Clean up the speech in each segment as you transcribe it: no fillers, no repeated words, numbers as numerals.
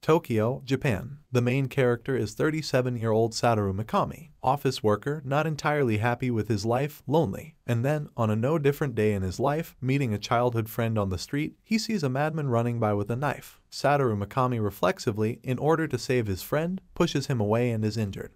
Tokyo, Japan. The main character is 37-year-old Satoru Mikami, office worker, not entirely happy with his life, lonely. And then, on a no different day in his life, meeting a childhood friend on the street, he sees a madman running by with a knife. Satoru Mikami reflexively, in order to save his friend, pushes him away and is injured.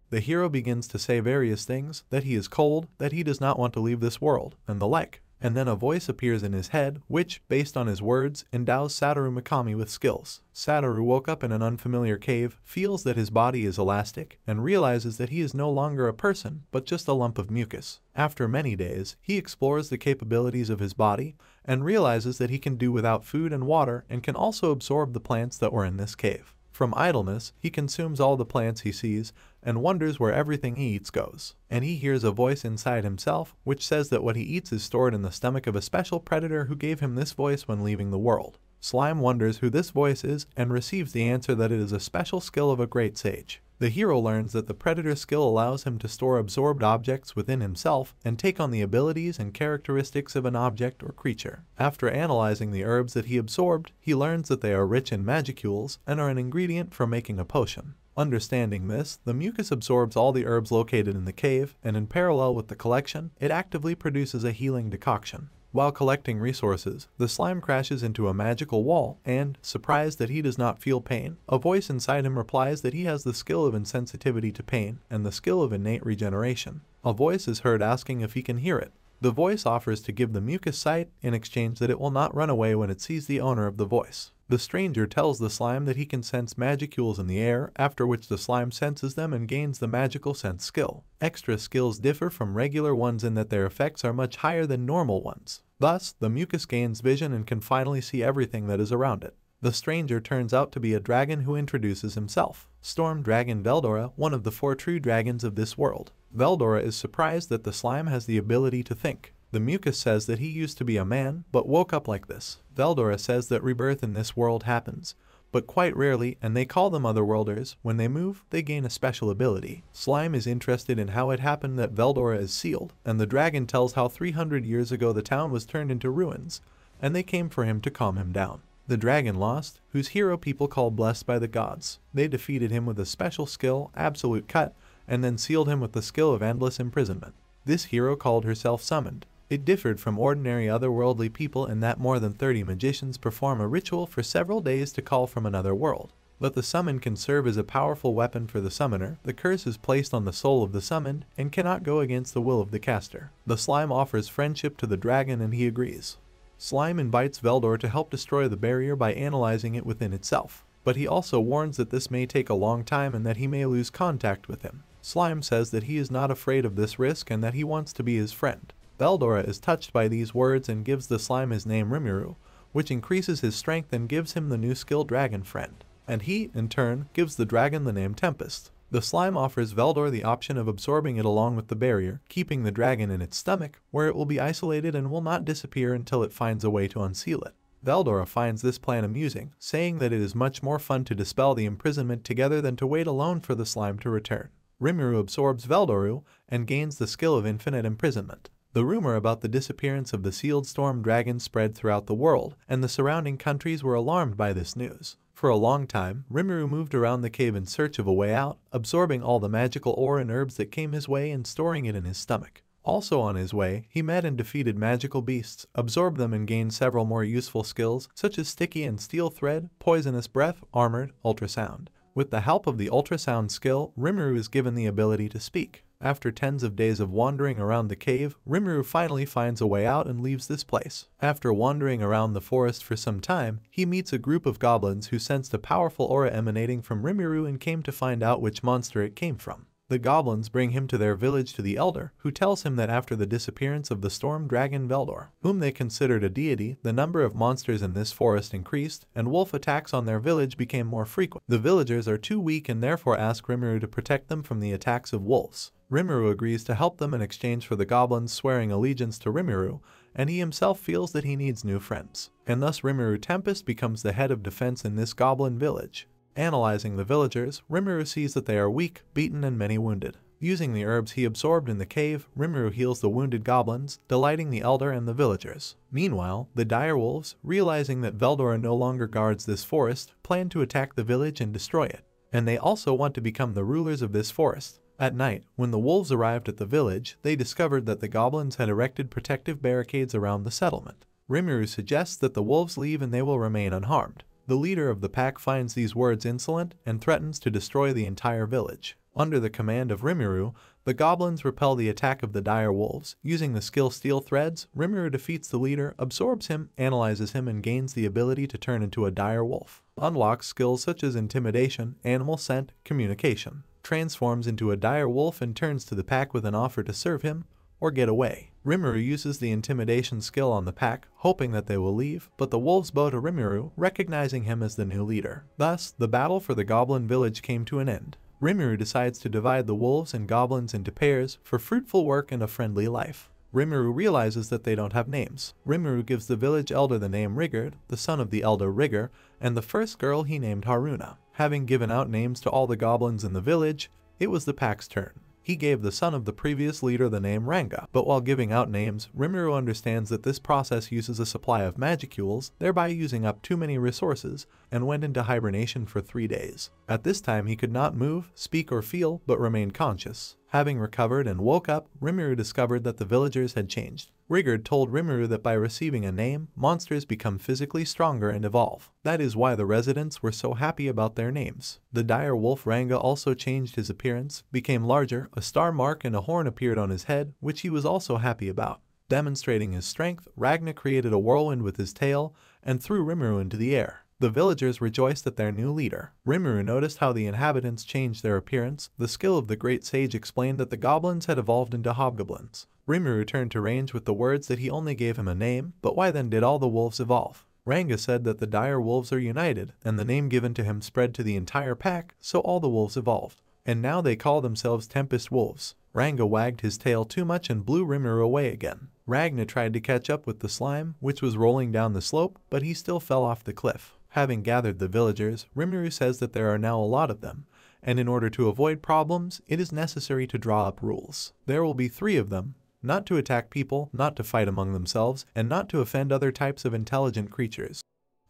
The hero begins to say various things, that he is cold, that he does not want to leave this world, and the like. And then a voice appears in his head, which, based on his words, endows Satoru Mikami with skills. Satoru woke up in an unfamiliar cave, feels that his body is elastic, and realizes that he is no longer a person, but just a lump of mucus. After many days, he explores the capabilities of his body, and realizes that he can do without food and water, and can also absorb the plants that were in this cave. From idleness, he consumes all the plants he sees, and wonders where everything he eats goes. And he hears a voice inside himself, which says that what he eats is stored in the stomach of a special predator who gave him this voice when leaving the world. Slime wonders who this voice is, and receives the answer that it is a special skill of a great sage. The hero learns that the predator skill allows him to store absorbed objects within himself and take on the abilities and characteristics of an object or creature. After analyzing the herbs that he absorbed, he learns that they are rich in magicules and are an ingredient for making a potion. Understanding this, the mucus absorbs all the herbs located in the cave, and in parallel with the collection, it actively produces a healing decoction. While collecting resources, the slime crashes into a magical wall and, surprised that he does not feel pain, a voice inside him replies that he has the skill of insensitivity to pain and the skill of innate regeneration. A voice is heard asking if he can hear it. The voice offers to give the mucus sight in exchange that it will not run away when it sees the owner of the voice. The stranger tells the slime that he can sense magicules in the air, after which the slime senses them and gains the magical sense skill. Extra skills differ from regular ones in that their effects are much higher than normal ones. Thus, the mucus gains vision and can finally see everything that is around it. The stranger turns out to be a dragon who introduces himself. Storm Dragon Veldora, one of the 4 true dragons of this world. Veldora is surprised that the slime has the ability to think. The mucus says that he used to be a man, but woke up like this. Veldora says that rebirth in this world happens, but quite rarely, and they call them otherworlders. When they move, they gain a special ability. Slime is interested in how it happened that Veldora is sealed, and the dragon tells how 300 years ago the town was turned into ruins, and they came for him to calm him down. The dragon lost, whose hero people call blessed by the gods. They defeated him with a special skill, absolute cut, and then sealed him with the skill of endless imprisonment. This hero called herself summoned. It differed from ordinary otherworldly people in that more than 30 magicians perform a ritual for several days to call from another world. But the summon can serve as a powerful weapon for the summoner. The curse is placed on the soul of the summoned and cannot go against the will of the caster. The slime offers friendship to the dragon and he agrees. Slime invites Veldor to help destroy the barrier by analyzing it within itself, but he also warns that this may take a long time and that he may lose contact with him. Slime says that he is not afraid of this risk and that he wants to be his friend. Veldora is touched by these words and gives the slime his name Rimuru, which increases his strength and gives him the new skill Dragon Friend. And he, in turn, gives the dragon the name Tempest. The slime offers Veldor the option of absorbing it along with the barrier, keeping the dragon in its stomach, where it will be isolated and will not disappear until it finds a way to unseal it. Veldora finds this plan amusing, saying that it is much more fun to dispel the imprisonment together than to wait alone for the slime to return. Rimuru absorbs Veldoru and gains the skill of infinite imprisonment. The rumor about the disappearance of the sealed storm dragon spread throughout the world, and the surrounding countries were alarmed by this news. For a long time, Rimuru moved around the cave in search of a way out, absorbing all the magical ore and herbs that came his way and storing it in his stomach. Also on his way, he met and defeated magical beasts, absorbed them and gained several more useful skills, such as sticky and steel thread, poisonous breath, armored, ultrasound. With the help of the ultrasound skill, Rimuru is given the ability to speak. After tens of days of wandering around the cave, Rimuru finally finds a way out and leaves this place. After wandering around the forest for some time, he meets a group of goblins who sensed a powerful aura emanating from Rimuru and came to find out which monster it came from. The goblins bring him to their village to the elder, who tells him that after the disappearance of the storm dragon Veldor, whom they considered a deity, the number of monsters in this forest increased, and wolf attacks on their village became more frequent. The villagers are too weak and therefore ask Rimuru to protect them from the attacks of wolves. Rimuru agrees to help them in exchange for the goblins swearing allegiance to Rimuru, and he himself feels that he needs new friends. And thus Rimuru Tempest becomes the head of defense in this goblin village. Analyzing the villagers, Rimuru sees that they are weak, beaten and many wounded. Using the herbs he absorbed in the cave, Rimuru heals the wounded goblins, delighting the elder and the villagers. Meanwhile, the direwolves, realizing that Veldora no longer guards this forest, plan to attack the village and destroy it. And they also want to become the rulers of this forest. At night, when the wolves arrived at the village, they discovered that the goblins had erected protective barricades around the settlement. Rimuru suggests that the wolves leave and they will remain unharmed. The leader of the pack finds these words insolent and threatens to destroy the entire village. Under the command of Rimuru, the goblins repel the attack of the dire wolves. Using the skill Steel Threads, Rimuru defeats the leader, absorbs him, analyzes him, and gains the ability to turn into a dire wolf. Unlocks skills such as Intimidation, Animal Scent, Communication. Transforms into a dire wolf and turns to the pack with an offer to serve him or get away. Rimuru uses the Intimidation skill on the pack, hoping that they will leave, but the wolves bow to Rimuru, recognizing him as the new leader. Thus, the battle for the goblin village came to an end. Rimuru decides to divide the wolves and goblins into pairs for fruitful work and a friendly life. Rimuru realizes that they don't have names. Rimuru gives the village elder the name Rigurd, the son of the elder Rigger, and the first girl he named Haruna. Having given out names to all the goblins in the village, it was the pack's turn. He gave the son of the previous leader the name Ranga, but while giving out names, Rimuru understands that this process uses a supply of magicules, thereby using up too many resources, and went into hibernation for 3 days. At this time he could not move, speak or feel, but remained conscious. Having recovered and woke up, Rimuru discovered that the villagers had changed. Rigurd told Rimuru that by receiving a name, monsters become physically stronger and evolve. That is why the residents were so happy about their names. The dire wolf Ranga also changed his appearance, became larger, a star mark and a horn appeared on his head, which he was also happy about. Demonstrating his strength, Ragna created a whirlwind with his tail and threw Rimuru into the air. The villagers rejoiced at their new leader. Rimuru noticed how the inhabitants changed their appearance. The skill of the great sage explained that the goblins had evolved into hobgoblins. Rimuru turned to range with the words that he only gave him a name, but why then did all the wolves evolve? Ranga said that the dire wolves are united, and the name given to him spread to the entire pack, so all the wolves evolved. And now they call themselves Tempest Wolves. Ranga wagged his tail too much and blew Rimuru away again. Ragna tried to catch up with the slime, which was rolling down the slope, but he still fell off the cliff. Having gathered the villagers, Rimuru says that there are now a lot of them, and in order to avoid problems, it is necessary to draw up rules. There will be 3 of them: not to attack people, not to fight among themselves, and not to offend other types of intelligent creatures.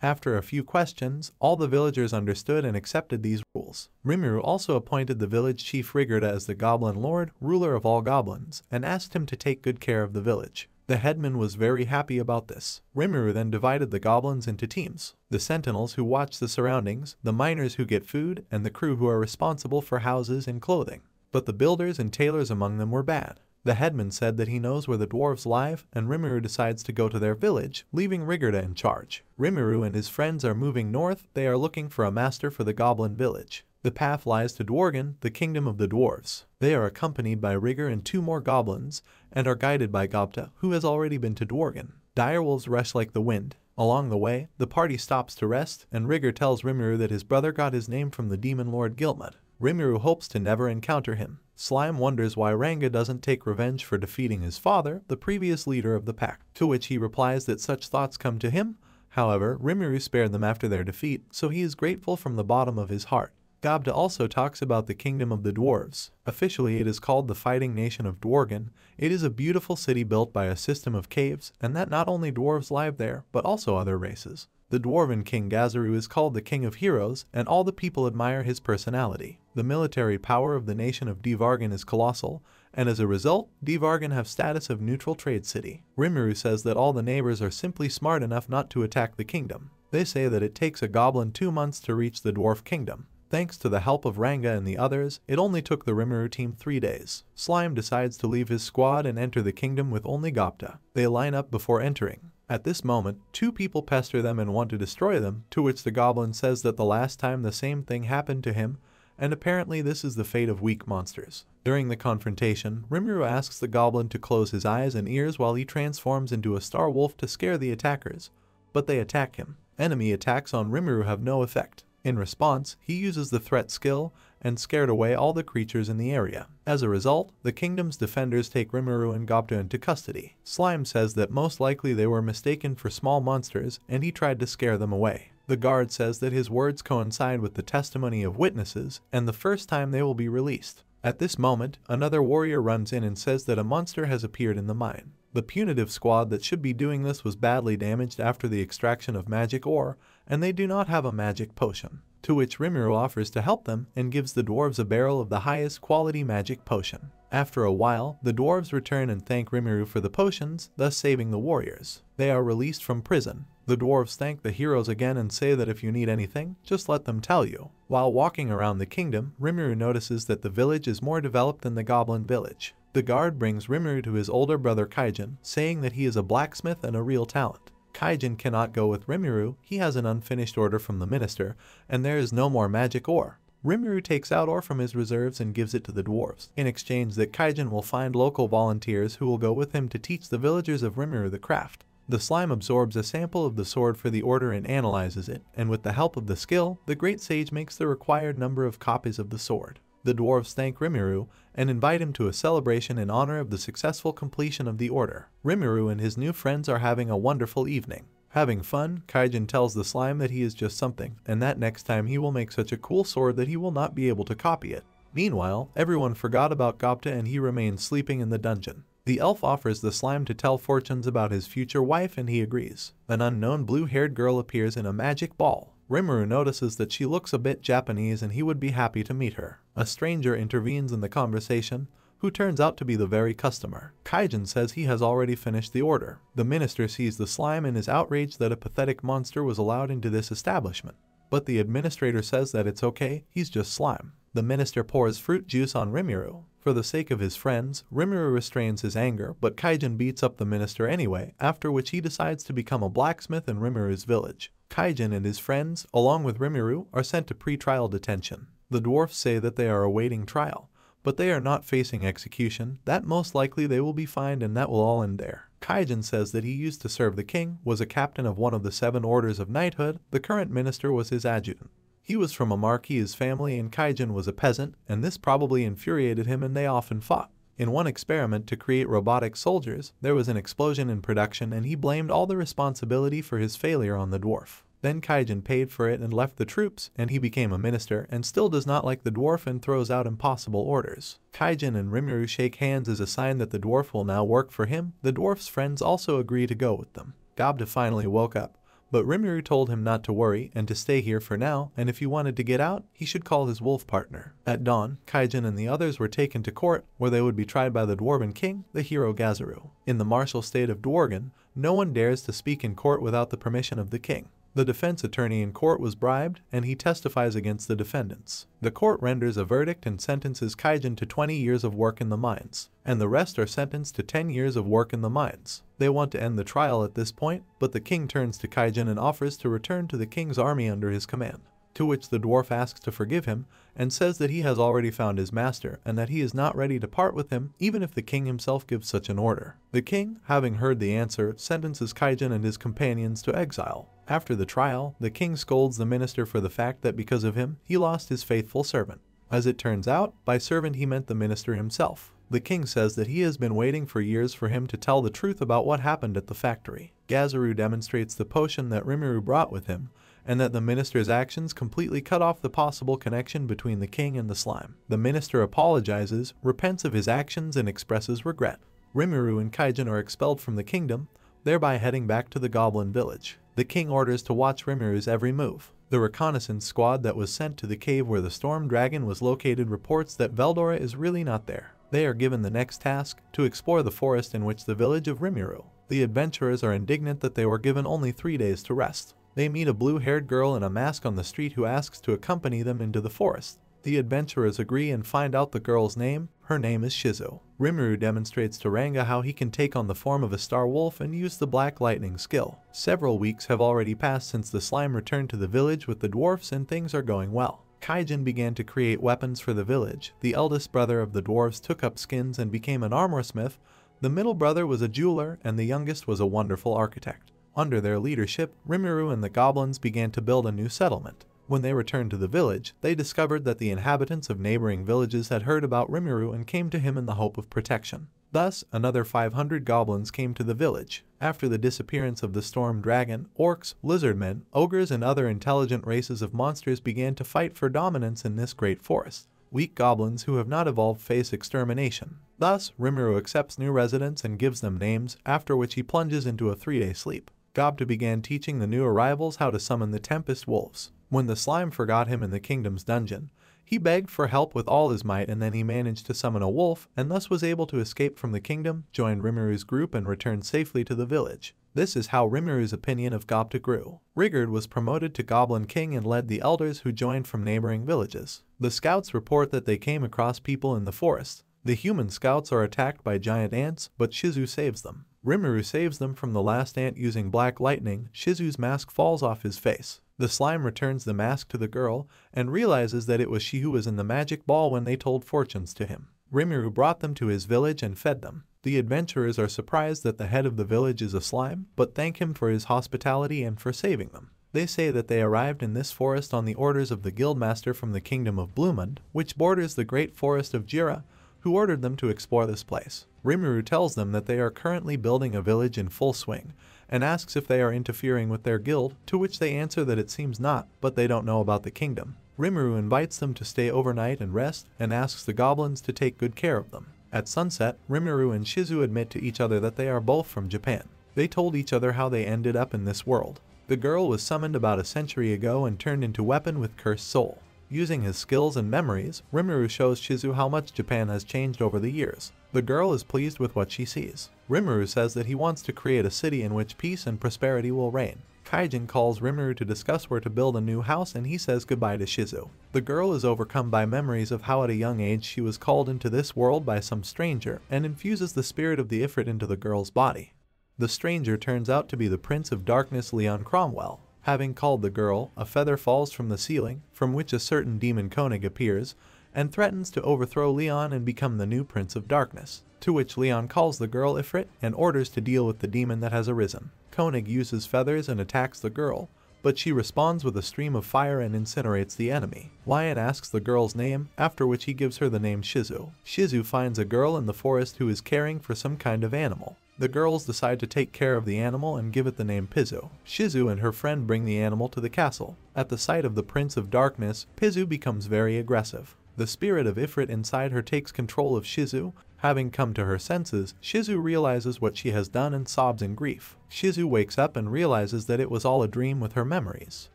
After a few questions, all the villagers understood and accepted these rules. Rimuru also appointed the village chief Rigurda as the Goblin Lord, ruler of all goblins, and asked him to take good care of the village. The headman was very happy about this. Rimuru then divided the goblins into teams: the sentinels who watch the surroundings, the miners who get food, and the crew who are responsible for houses and clothing. But the builders and tailors among them were bad. The headman said that he knows where the dwarves live, and Rimuru decides to go to their village, leaving Rigurda in charge. Rimuru and his friends are moving north. They are looking for a master for the goblin village. The path lies to Dworgen, the kingdom of the dwarves. They are accompanied by Rigger and 2 more goblins, and are guided by Gobta, who has already been to Dworgen. Direwolves rush like the wind. Along the way, the party stops to rest, and Rigger tells Rimuru that his brother got his name from the demon lord Gilmud. Rimuru hopes to never encounter him. Slime wonders why Ranga doesn't take revenge for defeating his father, the previous leader of the pack, to which he replies that such thoughts come to him. However, Rimuru spared them after their defeat, so he is grateful from the bottom of his heart. Gobta also talks about the kingdom of the dwarves. Officially, it is called the Fighting Nation of Dworgen. It is a beautiful city built by a system of caves, and that not only dwarves live there, but also other races. The dwarven king Gazaru is called the King of Heroes, and all the people admire his personality. The military power of the nation of Dvargen is colossal, and as a result, Dvargen have status of neutral trade city. Rimuru says that all the neighbors are simply smart enough not to attack the kingdom. They say that it takes a goblin 2 months to reach the dwarf kingdom. Thanks to the help of Ranga and the others, it only took the Rimuru team 3 days. Slime decides to leave his squad and enter the kingdom with only Gobta. They line up before entering. At this moment, 2 people pester them and want to destroy them, to which the goblin says that the last time the same thing happened to him, and apparently this is the fate of weak monsters. During the confrontation, Rimuru asks the goblin to close his eyes and ears while he transforms into a star wolf to scare the attackers, but they attack him. Enemy attacks on Rimuru have no effect. In response, he uses the threat skill and scared away all the creatures in the area. As a result, the kingdom's defenders take Rimuru and Gobta into custody. Slime says that most likely they were mistaken for small monsters and he tried to scare them away. The guard says that his words coincide with the testimony of witnesses and the first time they will be released. At this moment, another warrior runs in and says that a monster has appeared in the mine. The punitive squad that should be doing this was badly damaged after the extraction of magic ore, and they do not have a magic potion. To which Rimuru offers to help them and gives the dwarves a barrel of the highest quality magic potion. After a while, the dwarves return and thank Rimuru for the potions, thus saving the warriors. They are released from prison. The dwarves thank the heroes again and say that if you need anything, just let them tell you. While walking around the kingdom, Rimuru notices that the village is more developed than the goblin village. The guard brings Rimuru to his older brother Kaijin, saying that he is a blacksmith and a real talent. Kaijin cannot go with Rimuru, he has an unfinished order from the minister, and there is no more magic ore. Rimuru takes out ore from his reserves and gives it to the dwarves, in exchange that Kaijin will find local volunteers who will go with him to teach the villagers of Rimuru the craft. The slime absorbs a sample of the sword for the order and analyzes it, and with the help of the skill, the great sage makes the required number of copies of the sword. The dwarves thank Rimuru and invite him to a celebration in honor of the successful completion of the order. Rimuru and his new friends are having a wonderful evening. Having fun, Kaijin tells the slime that he is just something, and that next time he will make such a cool sword that he will not be able to copy it. Meanwhile, everyone forgot about Gopta and he remains sleeping in the dungeon. The elf offers the slime to tell fortunes about his future wife and he agrees. An unknown blue-haired girl appears in a magic ball. Rimuru notices that she looks a bit Japanese and he would be happy to meet her. A stranger intervenes in the conversation, who turns out to be the very customer. Kaijin says he has already finished the order. The minister sees the slime and is outraged that a pathetic monster was allowed into this establishment. But the administrator says that it's okay, he's just slime. The minister pours fruit juice on Rimuru. For the sake of his friends, Rimuru restrains his anger, but Kaijin beats up the minister anyway, after which he decides to become a blacksmith in Rimuru's village. Kaijin and his friends, along with Rimuru, are sent to pre-trial detention. The dwarfs say that they are awaiting trial, but they are not facing execution, that most likely they will be fined and that will all end there. Kaijin says that he used to serve the king, was a captain of one of the 7 orders of knighthood, the current minister was his adjutant. He was from a marquis's family and Kaijin was a peasant, and this probably infuriated him and they often fought. In one experiment to create robotic soldiers, there was an explosion in production and he blamed all the responsibility for his failure on the dwarf. Then Kaijin paid for it and left the troops, and he became a minister and still does not like the dwarf and throws out impossible orders. Kaijin and Rimuru shake hands as a sign that the dwarf will now work for him. The dwarf's friends also agree to go with them. Gobta finally woke up, but Rimuru told him not to worry and to stay here for now, and if he wanted to get out, he should call his wolf partner. At dawn, Kaijin and the others were taken to court, where they would be tried by the dwarven king, the hero Gazuru. In the martial state of Dworgen, no one dares to speak in court without the permission of the king. The defense attorney in court was bribed, and he testifies against the defendants. The court renders a verdict and sentences Kaijin to 20 years of work in the mines, and the rest are sentenced to 10 years of work in the mines. They want to end the trial at this point, but the king turns to Kaijin and offers to return to the king's army under his command. To which the dwarf asks to forgive him, and says that he has already found his master, and that he is not ready to part with him, even if the king himself gives such an order. The king, having heard the answer, sentences Kaijin and his companions to exile. After the trial, the king scolds the minister for the fact that because of him, he lost his faithful servant. As it turns out, by servant he meant the minister himself. The king says that he has been waiting for years for him to tell the truth about what happened at the factory. Gazuru demonstrates the potion that Rimuru brought with him, and that the minister's actions completely cut off the possible connection between the king and the slime. The minister apologizes, repents of his actions, and expresses regret. Rimuru and Kaijin are expelled from the kingdom, thereby heading back to the goblin village. The king orders to watch Rimuru's every move. The reconnaissance squad that was sent to the cave where the storm dragon was located reports that Veldora is really not there. They are given the next task, to explore the forest in which the village of Rimuru. The adventurers are indignant that they were given only 3 days to rest. They meet a blue-haired girl in a mask on the street who asks to accompany them into the forest. The adventurers agree and find out the girl's name. Her name is Shizu. Rimuru demonstrates to Ranga how he can take on the form of a star wolf and use the black lightning skill. Several weeks have already passed since the slime returned to the village with the dwarfs and things are going well. Kaijin began to create weapons for the village. The eldest brother of the dwarves took up skins and became an armorsmith. The middle brother was a jeweler and the youngest was a wonderful architect. Under their leadership, Rimuru and the goblins began to build a new settlement. When they returned to the village, they discovered that the inhabitants of neighboring villages had heard about Rimuru and came to him in the hope of protection. Thus, another 500 goblins came to the village. After the disappearance of the storm dragon, orcs, lizardmen, ogres, and other intelligent races of monsters began to fight for dominance in this great forest. Weak goblins who have not evolved face extermination. Thus, Rimuru accepts new residents and gives them names, after which he plunges into a 3-day sleep. Gobta began teaching the new arrivals how to summon the Tempest Wolves. When the slime forgot him in the kingdom's dungeon, he begged for help with all his might, and then he managed to summon a wolf and thus was able to escape from the kingdom, join Rimuru's group and return safely to the village. This is how Rimuru's opinion of Gobta grew. Rigurd was promoted to Goblin King and led the elders who joined from neighboring villages. The scouts report that they came across people in the forest. The human scouts are attacked by giant ants, but Shizu saves them. Rimuru saves them from the last ant using black lightning. Shizu's mask falls off his face. The slime returns the mask to the girl and realizes that it was she who was in the magic ball when they told fortunes to him. Rimuru brought them to his village and fed them. The adventurers are surprised that the head of the village is a slime, but thank him for his hospitality and for saving them. They say that they arrived in this forest on the orders of the guildmaster from the kingdom of Bluemund, which borders the great forest of Jira, who ordered them to explore this place. Rimuru tells them that they are currently building a village in full swing, and asks if they are interfering with their guild, to which they answer that it seems not, but they don't know about the kingdom. Rimuru invites them to stay overnight and rest, and asks the goblins to take good care of them. At sunset, Rimuru and Shizu admit to each other that they are both from Japan. They told each other how they ended up in this world. The girl was summoned about a century ago and turned into weapon with cursed soul. Using his skills and memories, Rimuru shows Shizu how much Japan has changed over the years. The girl is pleased with what she sees. Rimuru says that he wants to create a city in which peace and prosperity will reign. Kaijin calls Rimuru to discuss where to build a new house, and he says goodbye to Shizu. The girl is overcome by memories of how at a young age she was called into this world by some stranger and infuses the spirit of the Ifrit into the girl's body. The stranger turns out to be the Prince of Darkness Leon Cromwell. Having called the girl, a feather falls from the ceiling, from which a certain demon Koenig appears, and threatens to overthrow Leon and become the new Prince of Darkness, to which Leon calls the girl Ifrit and orders to deal with the demon that has arisen. Koenig uses feathers and attacks the girl, but she responds with a stream of fire and incinerates the enemy. Lion asks the girl's name, after which he gives her the name Shizu. Shizu finds a girl in the forest who is caring for some kind of animal. The girls decide to take care of the animal and give it the name Pizu. Shizu and her friend bring the animal to the castle. At the sight of the Prince of Darkness, Pizu becomes very aggressive. The spirit of Ifrit inside her takes control of Shizu. Having come to her senses, Shizu realizes what she has done and sobs in grief. Shizu wakes up and realizes that it was all a dream with her memories.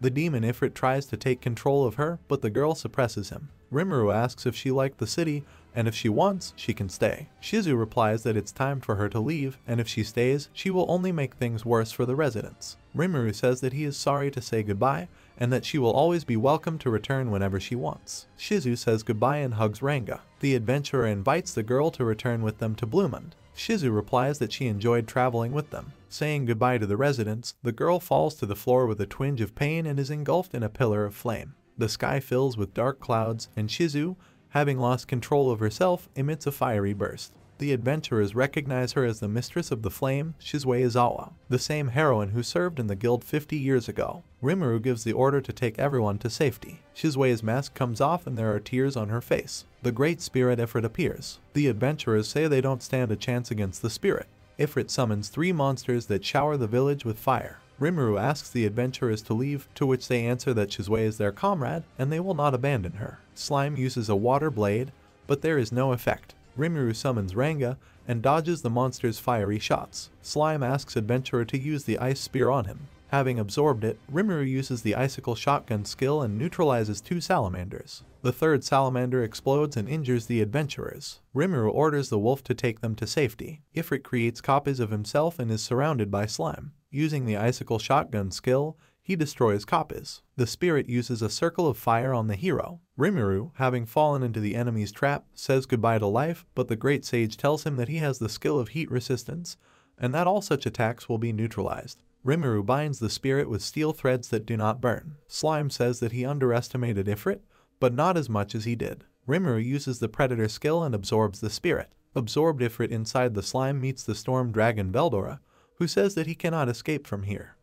The demon Ifrit tries to take control of her, but the girl suppresses him. Rimuru asks if she liked the city, and if she wants, she can stay. Shizu replies that it's time for her to leave, and if she stays, she will only make things worse for the residents. Rimuru says that he is sorry to say goodbye, and that she will always be welcome to return whenever she wants. Shizu says goodbye and hugs Ranga. The adventurer invites the girl to return with them to Bluemund. Shizu replies that she enjoyed traveling with them. Saying goodbye to the residents, the girl falls to the floor with a twinge of pain and is engulfed in a pillar of flame. The sky fills with dark clouds, and Shizu, having lost control of herself, emits a fiery burst. The adventurers recognize her as the mistress of the flame, Shizue Izawa, the same heroine who served in the guild 50 years ago. Rimuru gives the order to take everyone to safety. Shizue's mask comes off and there are tears on her face. The great spirit Ifrit appears. The adventurers say they don't stand a chance against the spirit. Ifrit summons 3 monsters that shower the village with fire. Rimuru asks the adventurers to leave, to which they answer that Shizue is their comrade and they will not abandon her. Slime uses a water blade, but there is no effect. Rimuru summons Ranga and dodges the monster's fiery shots. Slime asks adventurer to use the ice spear on him. Having absorbed it, Rimuru uses the icicle shotgun skill and neutralizes 2 salamanders. The 3rd salamander explodes and injures the adventurers. Rimuru orders the wolf to take them to safety. Ifrit creates copies of himself and is surrounded by slime. Using the icicle shotgun skill, he destroys copies. The spirit uses a circle of fire on the hero. Rimuru, having fallen into the enemy's trap, says goodbye to life, but the great sage tells him that he has the skill of heat resistance, and that all such attacks will be neutralized. Rimuru binds the spirit with steel threads that do not burn. Slime says that he underestimated Ifrit, but not as much as he did. Rimuru uses the predator skill and absorbs the spirit. Absorbed Ifrit inside the slime meets the storm dragon Veldora, who says that he cannot escape from here.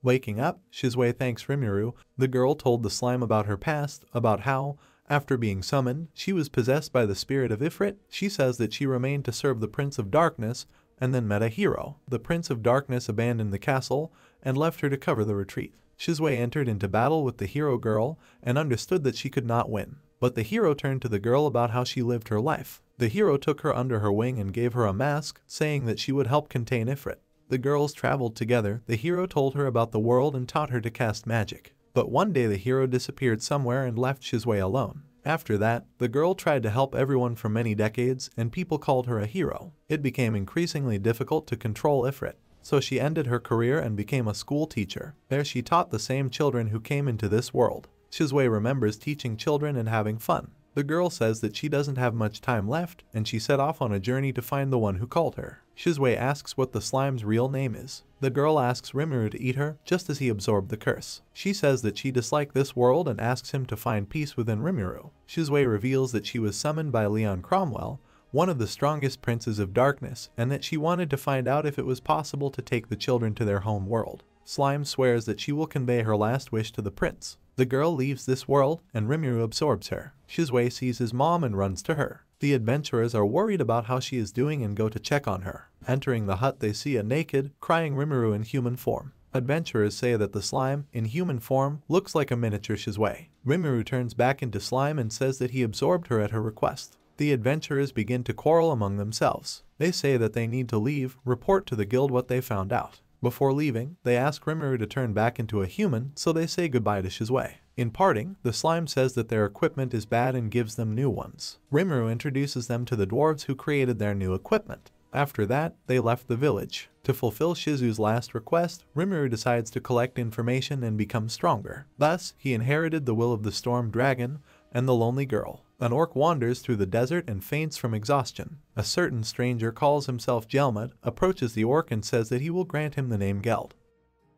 Waking up, Shizue thanks Rimuru. The girl told the slime about her past, about how, after being summoned, she was possessed by the spirit of Ifrit. She says that she remained to serve the Prince of Darkness, and then met a hero. The Prince of Darkness abandoned the castle, and left her to cover the retreat. Shizue entered into battle with the hero girl, and understood that she could not win. but the hero turned to the girl about how she lived her life. The hero took her under her wing and gave her a mask, saying that she would help contain Ifrit. The girls traveled together. The hero told her about the world and taught her to cast magic. But one day the hero disappeared somewhere and left Shizue alone. After that, the girl tried to help everyone for many decades, and people called her a hero. It became increasingly difficult to control Ifrit, so she ended her career and became a school teacher. There she taught the same children who came into this world. Shizue remembers teaching children and having fun. The girl says that she doesn't have much time left, and she set off on a journey to find the one who called her. Shizue asks what the slime's real name is. The girl asks Rimuru to eat her, just as he absorbed the curse. She says that she disliked this world and asks him to find peace within Rimuru. Shizue reveals that she was summoned by Leon Cromwell, one of the strongest princes of darkness, and that she wanted to find out if it was possible to take the children to their home world. Slime swears that she will convey her last wish to the prince. The girl leaves this world, and Rimuru absorbs her. Shizue sees his mom and runs to her. The adventurers are worried about how she is doing and go to check on her. Entering the hut, they see a naked, crying Rimuru in human form. Adventurers say that the slime, in human form, looks like a miniature Shizue. Rimuru turns back into slime and says that he absorbed her at her request. The adventurers begin to quarrel among themselves. They say that they need to leave, report to the guild what they found out. Before leaving, they ask Rimuru to turn back into a human, so they say goodbye to Shizue. In parting, the slime says that their equipment is bad and gives them new ones. Rimuru introduces them to the dwarves who created their new equipment. After that, they left the village. To fulfill Shizu's last request, Rimuru decides to collect information and become stronger. Thus, he inherited the will of the storm dragon and the lonely girl. An orc wanders through the desert and faints from exhaustion. A certain stranger calls himself Gelmud, approaches the orc and says that he will grant him the name Geld.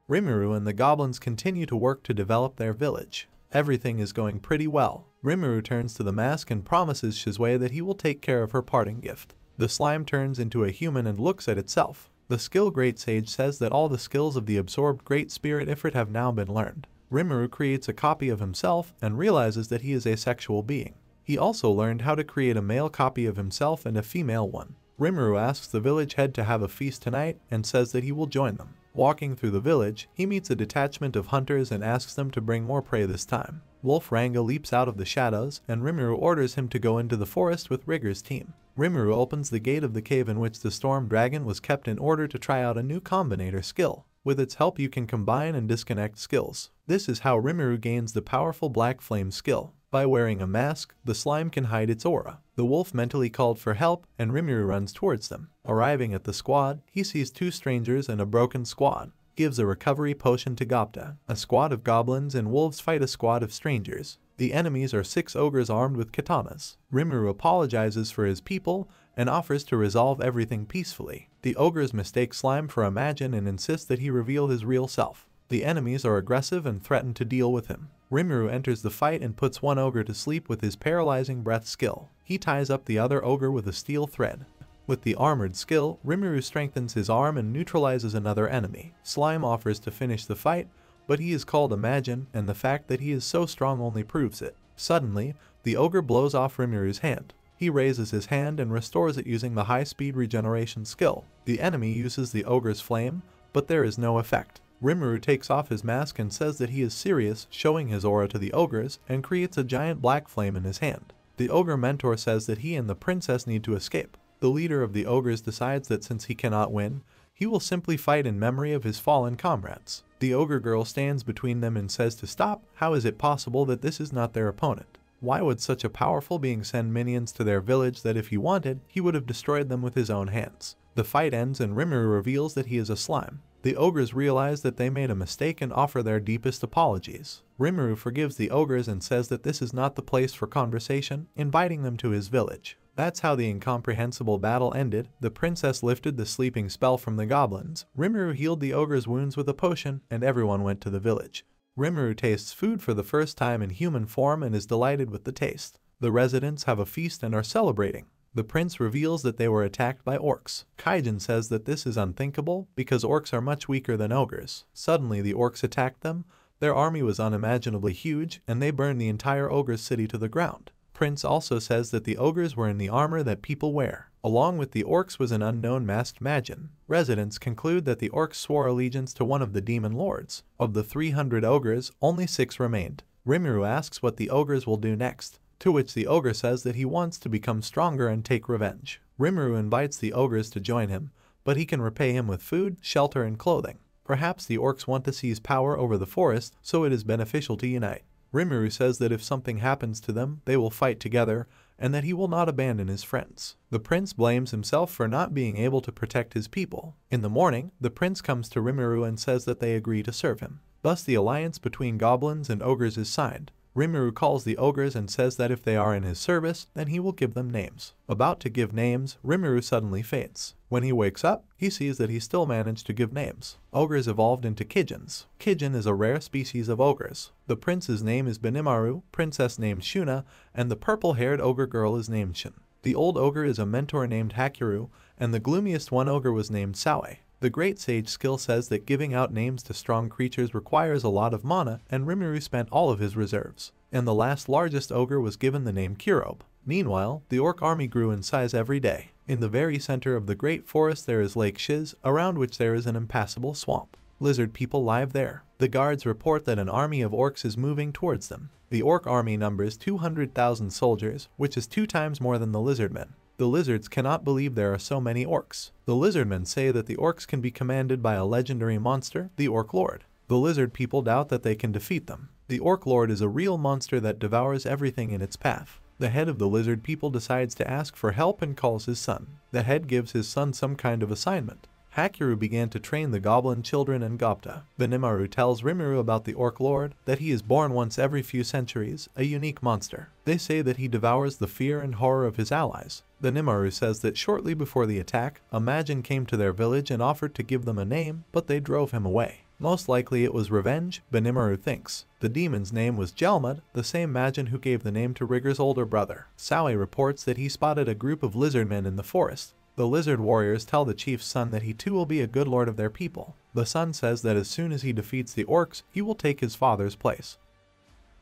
Rimuru and the goblins continue to work to develop their village. Everything is going pretty well. Rimuru turns to the mask and promises Shizue that he will take care of her parting gift. The slime turns into a human and looks at itself. The skill Great Sage says that all the skills of the absorbed Great Spirit Ifrit have now been learned. Rimuru creates a copy of himself and realizes that he is a sexual being. He also learned how to create a male copy of himself and a female one. Rimuru asks the village head to have a feast tonight and says that he will join them. Walking through the village, he meets a detachment of hunters and asks them to bring more prey this time. Wolf Ranga leaps out of the shadows, and Rimuru orders him to go into the forest with Rigger's team. Rimuru opens the gate of the cave in which the storm dragon was kept in order to try out a new combinator skill. With its help you can combine and disconnect skills. This is how Rimuru gains the powerful Black Flame skill. By wearing a mask, the slime can hide its aura. The wolf mentally called for help, and Rimuru runs towards them. Arriving at the squad, he sees two strangers and a broken squad. Gives a recovery potion to Datta. A squad of goblins and wolves fight a squad of strangers. The enemies are 6 ogres armed with katanas. Rimuru apologizes for his people and offers to resolve everything peacefully. The ogres mistake Slime for Imagine and insist that he reveal his real self. The enemies are aggressive and threaten to deal with him. Rimuru enters the fight and puts one ogre to sleep with his paralyzing breath skill. He ties up the other ogre with a steel thread. With the armored skill, Rimuru strengthens his arm and neutralizes another enemy. Slime offers to finish the fight, but he is called Imagine, and the fact that he is so strong only proves it. Suddenly, the ogre blows off Rimuru's hand. He raises his hand and restores it using the high-speed regeneration skill. The enemy uses the ogre's flame, but there is no effect. Rimuru takes off his mask and says that he is serious, showing his aura to the ogres, and creates a giant black flame in his hand. The ogre mentor says that he and the princess need to escape. The leader of the ogres decides that since he cannot win, he will simply fight in memory of his fallen comrades. The ogre girl stands between them and says to stop. How is it possible that this is not their opponent? Why would such a powerful being send minions to their village that if he wanted, he would have destroyed them with his own hands? The fight ends and Rimuru reveals that he is a slime. The ogres realize that they made a mistake and offer their deepest apologies. Rimuru forgives the ogres and says that this is not the place for conversation, inviting them to his village. That's how the incomprehensible battle ended. The princess lifted the sleeping spell from the goblins. Rimuru healed the ogre's wounds with a potion, and everyone went to the village. Rimuru tastes food for the first time in human form and is delighted with the taste. The residents have a feast and are celebrating. The prince reveals that they were attacked by orcs. Kaijin says that this is unthinkable because orcs are much weaker than ogres. Suddenly the orcs attacked them. Their army was unimaginably huge, and they burned the entire ogre's city to the ground. Prince also says that the ogres were in the armor that people wear. Along with the orcs was an unknown masked magician. Residents conclude that the orcs swore allegiance to one of the demon lords. Of the 300 ogres, only 6 remained. Rimuru asks what the ogres will do next. to which the ogre says that he wants to become stronger and take revenge. Rimuru invites the ogres to join him, but he can repay him with food, shelter, and clothing. Perhaps the orcs want to seize power over the forest, so it is beneficial to unite. Rimuru says that if something happens to them, they will fight together, and that he will not abandon his friends. The prince blames himself for not being able to protect his people. In the morning, the prince comes to Rimuru and says that they agree to serve him. Thus the alliance between goblins and ogres is signed. Rimuru calls the ogres and says that if they are in his service, then he will give them names. About to give names, Rimuru suddenly faints. When he wakes up, he sees that he still managed to give names. Ogres evolved into Kijins. Kijin is a rare species of ogres. The prince's name is Benimaru, princess named Shuna, and the purple-haired ogre girl is named Shin. The old ogre is a mentor named Hakiru, and the gloomiest one ogre was named Sawe. The Great Sage skill says that giving out names to strong creatures requires a lot of mana, and Rimuru spent all of his reserves. And the last largest ogre was given the name Kurobe. Meanwhile, the orc army grew in size every day. In the very center of the great forest there is Lake Shiz, around which there is an impassable swamp. Lizard people live there. The guards report that an army of orcs is moving towards them. The orc army numbers 200,000 soldiers, which is 2 times more than the lizardmen. The lizards cannot believe there are so many orcs. The lizardmen say that the orcs can be commanded by a legendary monster, the Orc Lord. The lizard people doubt that they can defeat them. The Orc Lord is a real monster that devours everything in its path. The head of the lizard people decides to ask for help and calls his son. The head gives his son some kind of assignment. Hakiru began to train the goblin children and Gopta. Benimaru tells Rimuru about the Orc Lord, that he is born once every few centuries, a unique monster. They say that he devours the fear and horror of his allies. Benimaru says that shortly before the attack, a Majin came to their village and offered to give them a name, but they drove him away. Most likely it was revenge, Benimaru thinks. The demon's name was Jelmud, the same Majin who gave the name to Rigger's older brother. Sawe reports that he spotted a group of lizardmen in the forest. The lizard warriors tell the chief's son that he too will be a good lord of their people. The son says that as soon as he defeats the orcs, he will take his father's place.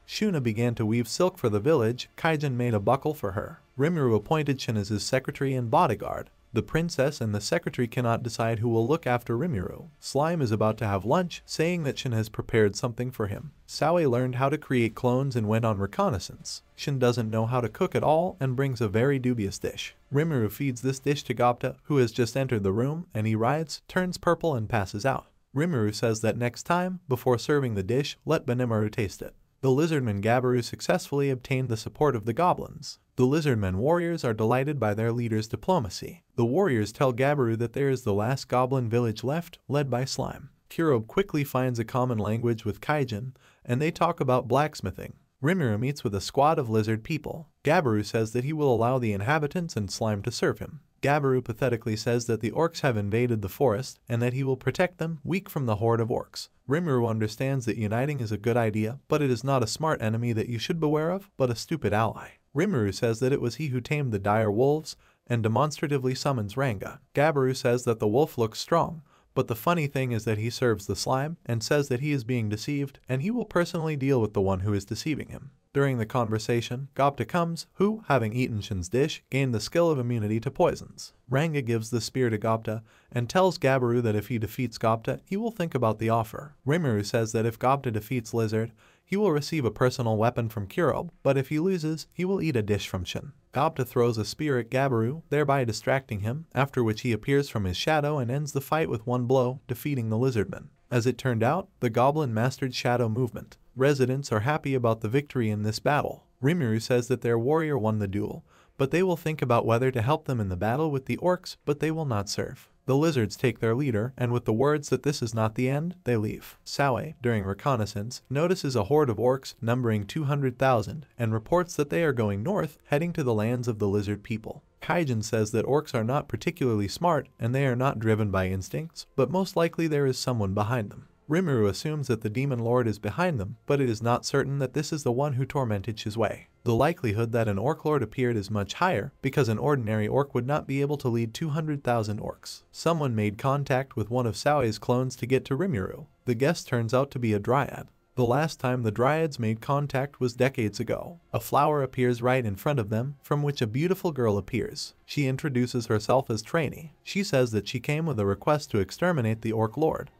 Shuna began to weave silk for the village. Kaijin made a buckle for her. Rimuru appointed Shin as his secretary and bodyguard. The princess and the secretary cannot decide who will look after Rimuru. Slime is about to have lunch, saying that Shin has prepared something for him. Sawe learned how to create clones and went on reconnaissance. Shin doesn't know how to cook at all and brings a very dubious dish. Rimuru feeds this dish to Gopta, who has just entered the room, and he writhes, turns purple and passes out. Rimuru says that next time, before serving the dish, let Benimaru taste it. The lizardman Gabiru successfully obtained the support of the goblins. The lizardmen warriors are delighted by their leader's diplomacy. The warriors tell Gabiru that there is the last goblin village left, led by Slime. Kurobe quickly finds a common language with Kaijin, and they talk about blacksmithing. Rimuru meets with a squad of lizard people. Gabiru says that he will allow the inhabitants and Slime to serve him. Gabiru pathetically says that the orcs have invaded the forest and that he will protect them, weak from the horde of orcs. Rimuru understands that uniting is a good idea, but it is not a smart enemy that you should beware of, but a stupid ally. Rimuru says that it was he who tamed the dire wolves and demonstratively summons Ranga. Gabiru says that the wolf looks strong, but the funny thing is that he serves the slime and says that he is being deceived and he will personally deal with the one who is deceiving him. During the conversation, Gopta comes, who, having eaten Shin's dish, gained the skill of immunity to poisons. Ranga gives the spear to Gopta and tells Gabiru that if he defeats Gopta, he will think about the offer. Rimuru says that if Gopta defeats Lizard, he will receive a personal weapon from Kurobe, but if he loses, he will eat a dish from Shin. Gopta throws a spear at Gabiru, thereby distracting him, after which he appears from his shadow and ends the fight with one blow, defeating the lizardman. As it turned out, the goblin mastered shadow movement. Residents are happy about the victory in this battle. Rimuru says that their warrior won the duel, but they will think about whether to help them in the battle with the orcs, but they will not serve. The lizards take their leader, and with the words that this is not the end, they leave. Sawe, during reconnaissance, notices a horde of orcs numbering 200,000 and reports that they are going north, heading to the lands of the lizard people. Kaijin says that orcs are not particularly smart and they are not driven by instincts, but most likely there is someone behind them. Rimuru assumes that the demon lord is behind them, but it is not certain that this is the one who tormented Shizue. The likelihood that an orc lord appeared is much higher, because an ordinary orc would not be able to lead 200,000 orcs. Someone made contact with one of Sawe's clones to get to Rimuru. The guest turns out to be a dryad. The last time the dryads made contact was decades ago. A flower appears right in front of them, from which a beautiful girl appears. She introduces herself as trainee. She says that she came with a request to exterminate the orc lord.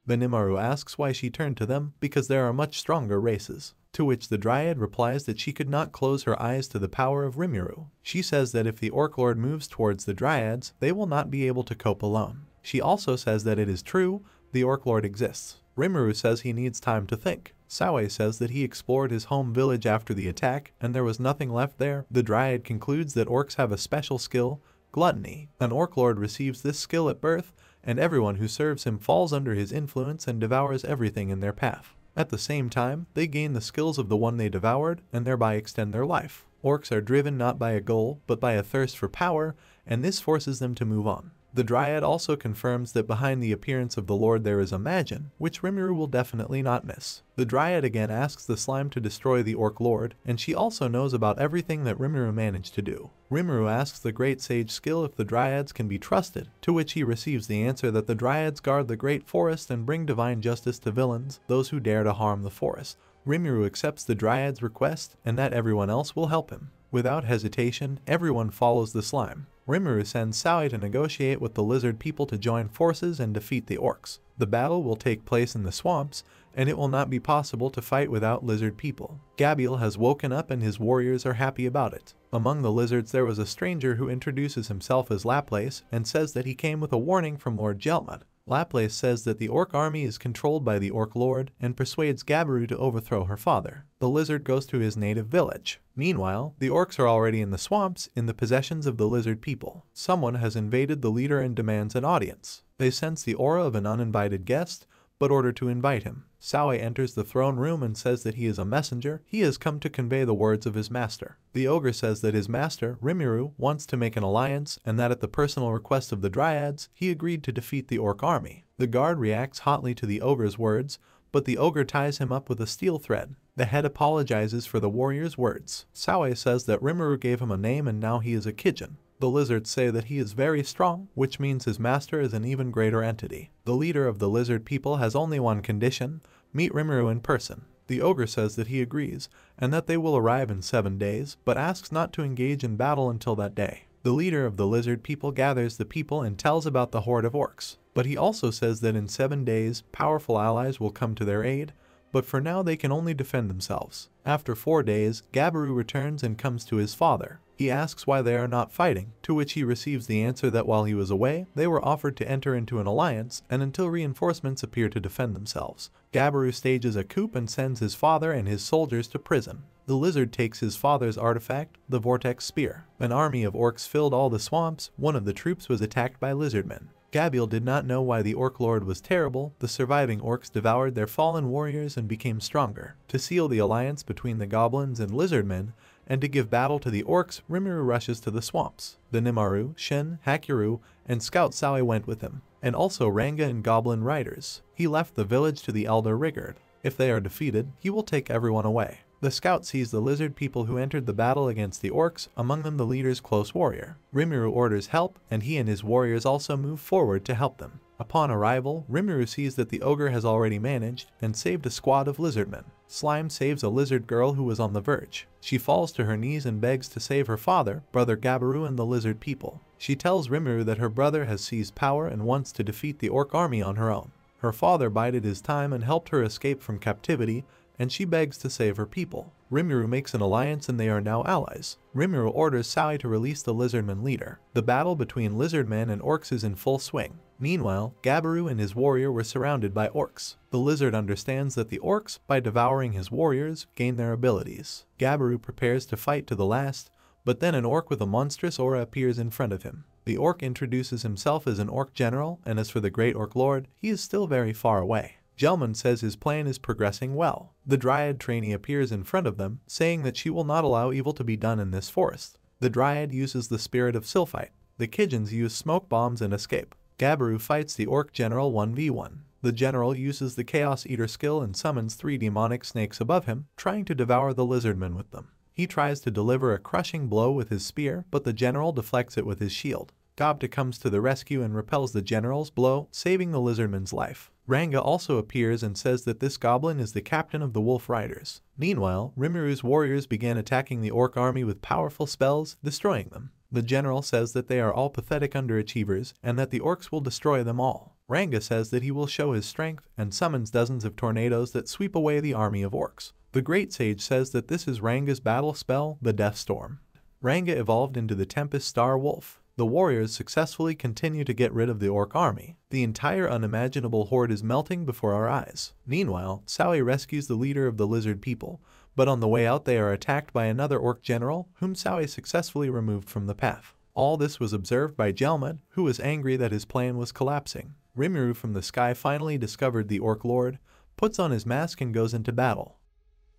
Benimaru asks why she turned to them, because there are much stronger races. to which the Dryad replies that she could not close her eyes to the power of Rimuru. She says that if the Orc Lord moves towards the Dryads, they will not be able to cope alone. She also says that it is true, the Orc Lord exists. Rimuru says he needs time to think. Sawe says that he explored his home village after the attack, and there was nothing left there. The Dryad concludes that orcs have a special skill, gluttony. An Orc Lord receives this skill at birth, and everyone who serves him falls under his influence and devours everything in their path. At the same time, they gain the skills of the one they devoured, and thereby extend their life. Orcs are driven not by a goal, but by a thirst for power, and this forces them to move on. The Dryad also confirms that behind the appearance of the Lord there is a Magin, which Rimuru will definitely not miss. The Dryad again asks the slime to destroy the Orc Lord, and she also knows about everything that Rimuru managed to do. Rimuru asks the Great Sage skill if the Dryads can be trusted, to which he receives the answer that the Dryads guard the Great Forest and bring divine justice to villains, those who dare to harm the forest. Rimuru accepts the Dryad's request, and that everyone else will help him. Without hesitation, everyone follows the slime. Rimuru sends Sawe to negotiate with the lizard people to join forces and defeat the orcs. The battle will take place in the swamps, and it will not be possible to fight without lizard people. Gabriel has woken up and his warriors are happy about it. Among the lizards there was a stranger who introduces himself as Laplace and says that he came with a warning from Lord Gelmud. Laplace says that the orc army is controlled by the Orc Lord and persuades Gabiru to overthrow her father. The lizard goes to his native village. Meanwhile, the orcs are already in the swamps in the possessions of the lizard people. Someone has invaded the leader and demands an audience. They sense the aura of an uninvited guest, but order to invite him. Sawe enters the throne room and says that he is a messenger. He has come to convey the words of his master. The ogre says that his master, Rimuru, wants to make an alliance and that at the personal request of the Dryads, he agreed to defeat the orc army. The guard reacts hotly to the ogre's words, but the ogre ties him up with a steel thread. The head apologizes for the warrior's words. Sawe says that Rimuru gave him a name and now he is a Kijin. The lizards say that he is very strong, which means his master is an even greater entity. The leader of the lizard people has only one condition: meet Rimuru in person. The ogre says that he agrees, and that they will arrive in 7 days, but asks not to engage in battle until that day. The leader of the lizard people gathers the people and tells about the horde of orcs, but he also says that in 7 days, powerful allies will come to their aid, but for now they can only defend themselves. After 4 days, Gabiru returns and comes to his father. He asks why they are not fighting, to which he receives the answer that while he was away, they were offered to enter into an alliance, and until reinforcements appear to defend themselves. Gabiru stages a coup and sends his father and his soldiers to prison. The lizard takes his father's artifact, the Vortex Spear. An army of orcs filled all the swamps. One of the troops was attacked by lizardmen. Gabriel did not know why the Orc Lord was terrible. The surviving orcs devoured their fallen warriors and became stronger. To seal the alliance between the goblins and lizardmen, and to give battle to the orcs, Rimuru rushes to the swamps. The Nimaru, Shin, Hakiru, and Scout Sawe went with him, and also Ranga and goblin riders. He left the village to the elder Rigard. If they are defeated, he will take everyone away. The scout sees the lizard people who entered the battle against the orcs, among them the leader's close warrior. Rimuru orders help, and he and his warriors also move forward to help them. Upon arrival, Rimuru sees that the ogre has already managed and saved a squad of lizardmen. Slime saves a lizard girl who was on the verge. She falls to her knees and begs to save her father, brother Gabiru, and the lizard people. She tells Rimuru that her brother has seized power and wants to defeat the orc army on her own. Her father bided his time and helped her escape from captivity, and she begs to save her people. Rimuru makes an alliance and they are now allies. Rimuru orders Sawe to release the lizardman leader. The battle between lizardmen and orcs is in full swing. Meanwhile, Gabiru and his warrior were surrounded by orcs. The lizard understands that the orcs, by devouring his warriors, gain their abilities. Gabiru prepares to fight to the last, but then an orc with a monstrous aura appears in front of him. The orc introduces himself as an orc general, and as for the great orc lord, he is still very far away. Gelmund says his plan is progressing well. The Dryad trainee appears in front of them, saying that she will not allow evil to be done in this forest. The Dryad uses the spirit of Sylphite. The Kijins use smoke bombs and escape. Gabiru fights the Orc General 1v1. The General uses the Chaos Eater skill and summons 3 demonic snakes above him, trying to devour the lizardmen with them. He tries to deliver a crushing blow with his spear, but the General deflects it with his shield. Gobta comes to the rescue and repels the General's blow, saving the lizardman's life. Ranga also appears and says that this goblin is the captain of the Wolf Riders. Meanwhile, Rimuru's warriors began attacking the orc army with powerful spells, destroying them. The general says that they are all pathetic underachievers and that the orcs will destroy them all. Ranga says that he will show his strength and summons dozens of tornadoes that sweep away the army of orcs. The Great Sage says that this is Ranga's battle spell, the Death Storm. Ranga evolved into the Tempest Star Wolf. The warriors successfully continue to get rid of the orc army. The entire unimaginable horde is melting before our eyes. Meanwhile, Saoi rescues the leader of the lizard people, but on the way out they are attacked by another orc general, whom Saoi successfully removed from the path. All this was observed by Jelmud, who was angry that his plan was collapsing. Rimuru from the sky finally discovered the orc lord, puts on his mask and goes into battle.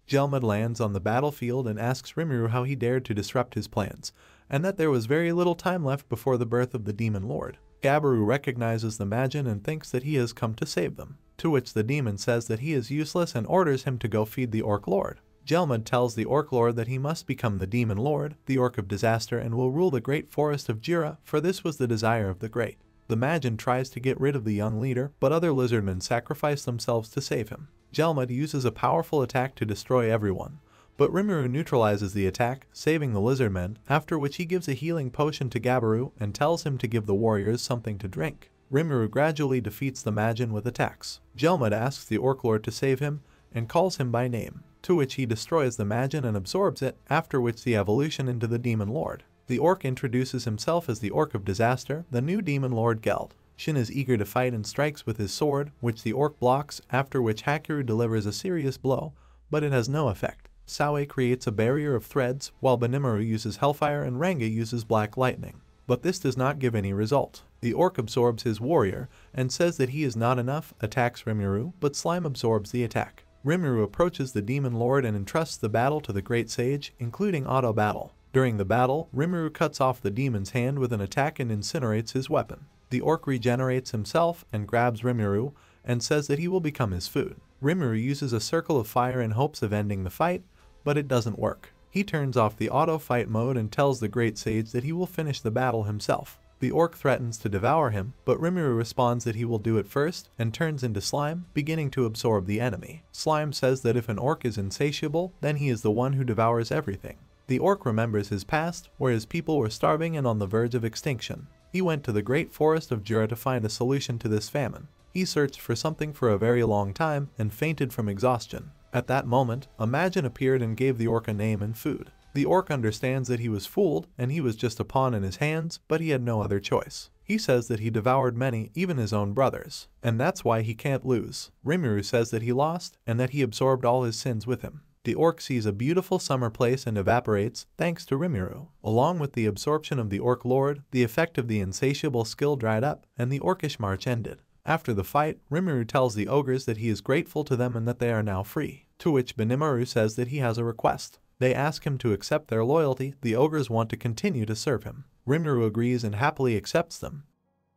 Jelmud lands on the battlefield and asks Rimuru how he dared to disrupt his plans, and that there was very little time left before the birth of the demon lord. Gabiru recognizes the Magin and thinks that he has come to save them, to which the demon says that he is useless and orders him to go feed the orc lord. Jelmud tells the orc lord that he must become the demon lord, the orc of disaster, and will rule the great forest of Jira, for this was the desire of the great. The Magin tries to get rid of the young leader, but other lizardmen sacrifice themselves to save him. Jelmud uses a powerful attack to destroy everyone, but Rimuru neutralizes the attack, saving the lizardmen, after which he gives a healing potion to Gabiru and tells him to give the warriors something to drink. Rimuru gradually defeats the Magin with attacks. Jelmud asks the orc lord to save him and calls him by name, to which he destroys the Magin and absorbs it, after which the evolution into the demon lord. The orc introduces himself as the orc of disaster, the new demon lord Geld. Shin is eager to fight and strikes with his sword, which the orc blocks, after which Hakiru delivers a serious blow, but it has no effect. Saoi creates a barrier of threads, while Benimaru uses hellfire and Ranga uses black lightning. But this does not give any result. The orc absorbs his warrior, and says that he is not enough, attacks Rimuru, but Slime absorbs the attack. Rimuru approaches the demon lord and entrusts the battle to the Great Sage, including auto battle. During the battle, Rimuru cuts off the demon's hand with an attack and incinerates his weapon. The orc regenerates himself and grabs Rimuru and says that he will become his food. Rimuru uses a circle of fire in hopes of ending the fight, but it doesn't work. He turns off the auto fight mode and tells the Great Sage that he will finish the battle himself. The orc threatens to devour him, but Rimuru responds that he will do it first and turns into slime, beginning to absorb the enemy. Slime says that if an orc is insatiable, then he is the one who devours everything. The orc remembers his past, where his people were starving and on the verge of extinction. He went to the great forest of Jura to find a solution to this famine. He searched for something for a very long time and fainted from exhaustion. At that moment, a Magin appeared and gave the orc a name and food. The orc understands that he was fooled and he was just a pawn in his hands, but he had no other choice. He says that he devoured many, even his own brothers, and that's why he can't lose. Rimuru says that he lost and that he absorbed all his sins with him. The orc sees a beautiful summer place and evaporates, thanks to Rimuru. Along with the absorption of the orc lord, the effect of the insatiable skill dried up, and the orcish march ended. After the fight, Rimuru tells the ogres that he is grateful to them and that they are now free, to which Benimaru says that he has a request. They ask him to accept their loyalty. The ogres want to continue to serve him. Rimuru agrees and happily accepts them.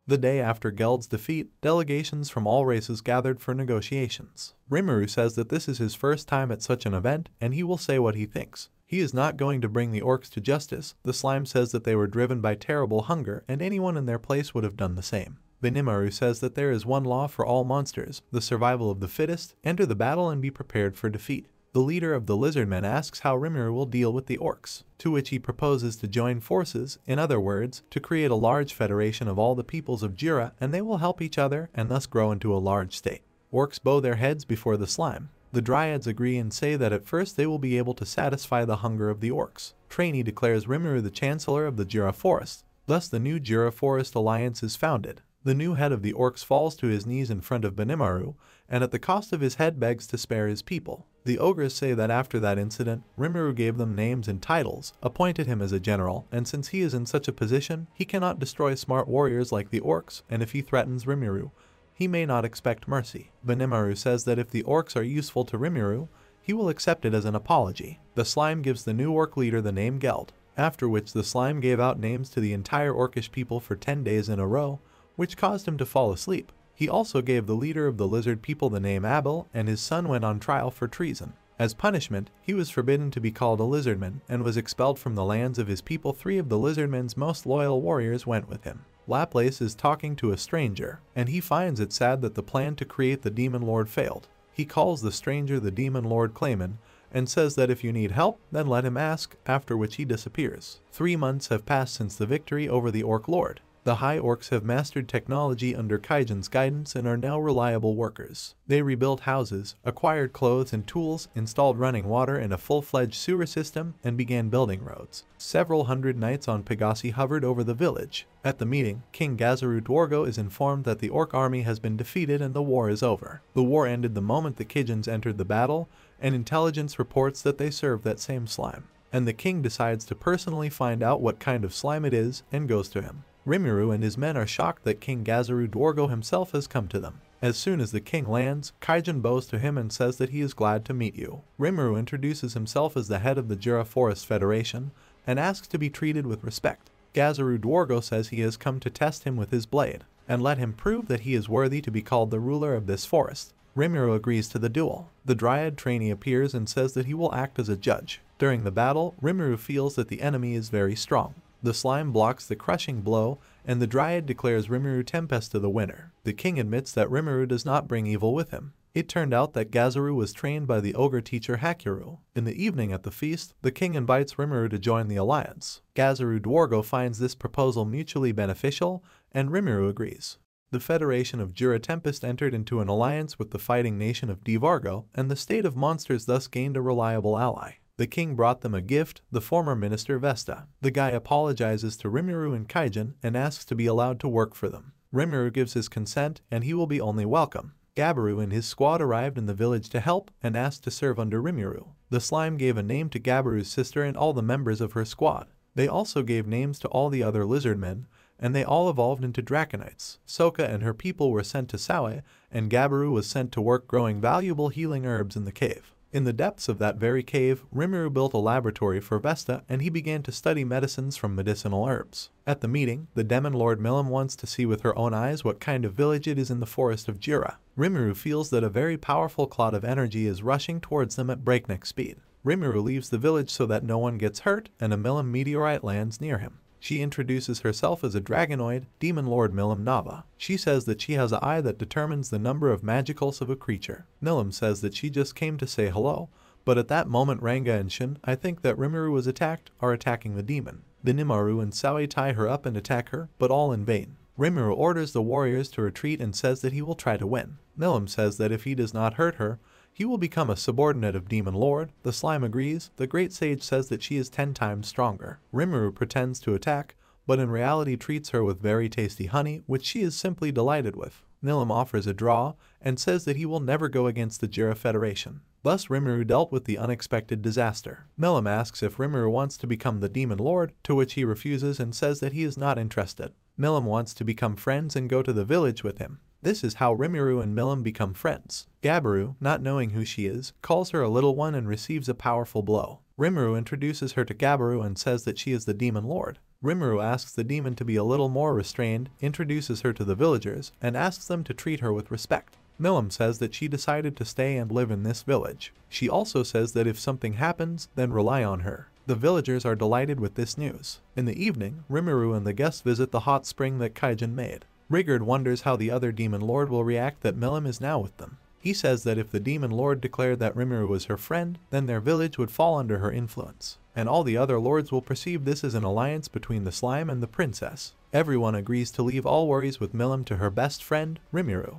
The day after Geld's defeat, delegations from all races gathered for negotiations. Rimuru says that this is his first time at such an event, and he will say what he thinks. He is not going to bring the orcs to justice. The slime says that they were driven by terrible hunger, and anyone in their place would have done the same. Benimaru says that there is one law for all monsters, the survival of the fittest. Enter the battle and be prepared for defeat. The leader of the lizardmen asks how Rimuru will deal with the orcs, to which he proposes to join forces, in other words, to create a large federation of all the peoples of Jira, and they will help each other and thus grow into a large state. Orcs bow their heads before the slime. The dryads agree and say that at first they will be able to satisfy the hunger of the orcs. Trainee declares Rimuru the chancellor of the Jira forest. Thus the new Jira forest alliance is founded. The new head of the orcs falls to his knees in front of Benimaru, and at the cost of his head begs to spare his people. The ogres say that after that incident, Rimuru gave them names and titles, appointed him as a general, and since he is in such a position, he cannot destroy smart warriors like the orcs, and if he threatens Rimuru, he may not expect mercy. Benimaru says that if the orcs are useful to Rimuru, he will accept it as an apology. The slime gives the new orc leader the name Geld, after which the slime gave out names to the entire orcish people for 10 days in a row, which caused him to fall asleep. He also gave the leader of the lizard people the name Abel, and his son went on trial for treason. As punishment, he was forbidden to be called a lizardman, and was expelled from the lands of his people. 3 of the lizardmen's most loyal warriors went with him. Laplace is talking to a stranger, and he finds it sad that the plan to create the Demon Lord failed. He calls the stranger the Demon Lord Clayman, and says that if you need help, then let him ask, after which he disappears. 3 months have passed since the victory over the Orc Lord. The High Orcs have mastered technology under Kaijin's guidance and are now reliable workers. They rebuilt houses, acquired clothes and tools, installed running water and a full-fledged sewer system, and began building roads. Several hundred knights on Pegasi hovered over the village. At the meeting, King Gazaru Dwargo is informed that the orc army has been defeated and the war is over. The war ended the moment the Kaijins entered the battle, and intelligence reports that they serve that same slime. And the king decides to personally find out what kind of slime it is and goes to him. Rimuru and his men are shocked that King Gazaru Dwargo himself has come to them. As soon as the king lands, Kaijin bows to him and says that he is glad to meet you. Rimuru introduces himself as the head of the Jura Forest Federation and asks to be treated with respect. Gazaru Dwargo says he has come to test him with his blade and let him prove that he is worthy to be called the ruler of this forest. Rimuru agrees to the duel. The Dryad trainee appears and says that he will act as a judge. During the battle, Rimuru feels that the enemy is very strong. The slime blocks the crushing blow, and the Dryad declares Rimuru Tempest to the winner. The king admits that Rimuru does not bring evil with him. It turned out that Gazaru was trained by the ogre teacher Hakiru. In the evening at the feast, the king invites Rimuru to join the alliance. Gazaru Dwargo finds this proposal mutually beneficial, and Rimuru agrees. The Federation of Jura Tempest entered into an alliance with the fighting nation of Divargo, and the state of monsters thus gained a reliable ally. The king brought them a gift, the former minister Vesta. The guy apologizes to Rimuru and Kaijin and asks to be allowed to work for them. Rimuru gives his consent and he will be only welcome. Gabaru and his squad arrived in the village to help and asked to serve under Rimuru. The slime gave a name to Gabaru's sister and all the members of her squad. They also gave names to all the other lizard men, and they all evolved into draconites. Soka and her people were sent to Saue, and Gabaru was sent to work growing valuable healing herbs in the cave. In the depths of that very cave, Rimuru built a laboratory for Vesta and he began to study medicines from medicinal herbs. At the meeting, the Demon Lord Milim wants to see with her own eyes what kind of village it is in the forest of Jura. Rimuru feels that a very powerful cloud of energy is rushing towards them at breakneck speed. Rimuru leaves the village so that no one gets hurt and a Milim meteorite lands near him. She introduces herself as a dragonoid, Demon Lord Milim Nava. She says that she has an eye that determines the number of magicals of a creature. Milim says that she just came to say hello, but at that moment Ranga and Shin, I think that Rimuru was attacked, are attacking the demon. The Nimaru and Saue tie her up and attack her, but all in vain. Rimuru orders the warriors to retreat and says that he will try to win. Milim says that if he does not hurt her, he will become a subordinate of Demon Lord. The slime agrees. The great sage says that she is 10 times stronger. Rimuru pretends to attack, but in reality treats her with very tasty honey, which she is simply delighted with. Milim offers a draw, and says that he will never go against the Jura Federation. Thus Rimuru dealt with the unexpected disaster. Milim asks if Rimuru wants to become the Demon Lord, to which he refuses and says that he is not interested. Milim wants to become friends and go to the village with him. This is how Rimuru and Milim become friends. Gabaru, not knowing who she is, calls her a little one and receives a powerful blow. Rimuru introduces her to Gabaru and says that she is the Demon Lord. Rimuru asks the demon to be a little more restrained, introduces her to the villagers, and asks them to treat her with respect. Milim says that she decided to stay and live in this village. She also says that if something happens, then rely on her. The villagers are delighted with this news. In the evening, Rimuru and the guests visit the hot spring that Kaijin made. Rigard wonders how the other Demon Lord will react that Milim is now with them. He says that if the Demon Lord declared that Rimuru was her friend, then their village would fall under her influence, and all the other lords will perceive this as an alliance between the slime and the princess. Everyone agrees to leave all worries with Milim to her best friend, Rimuru.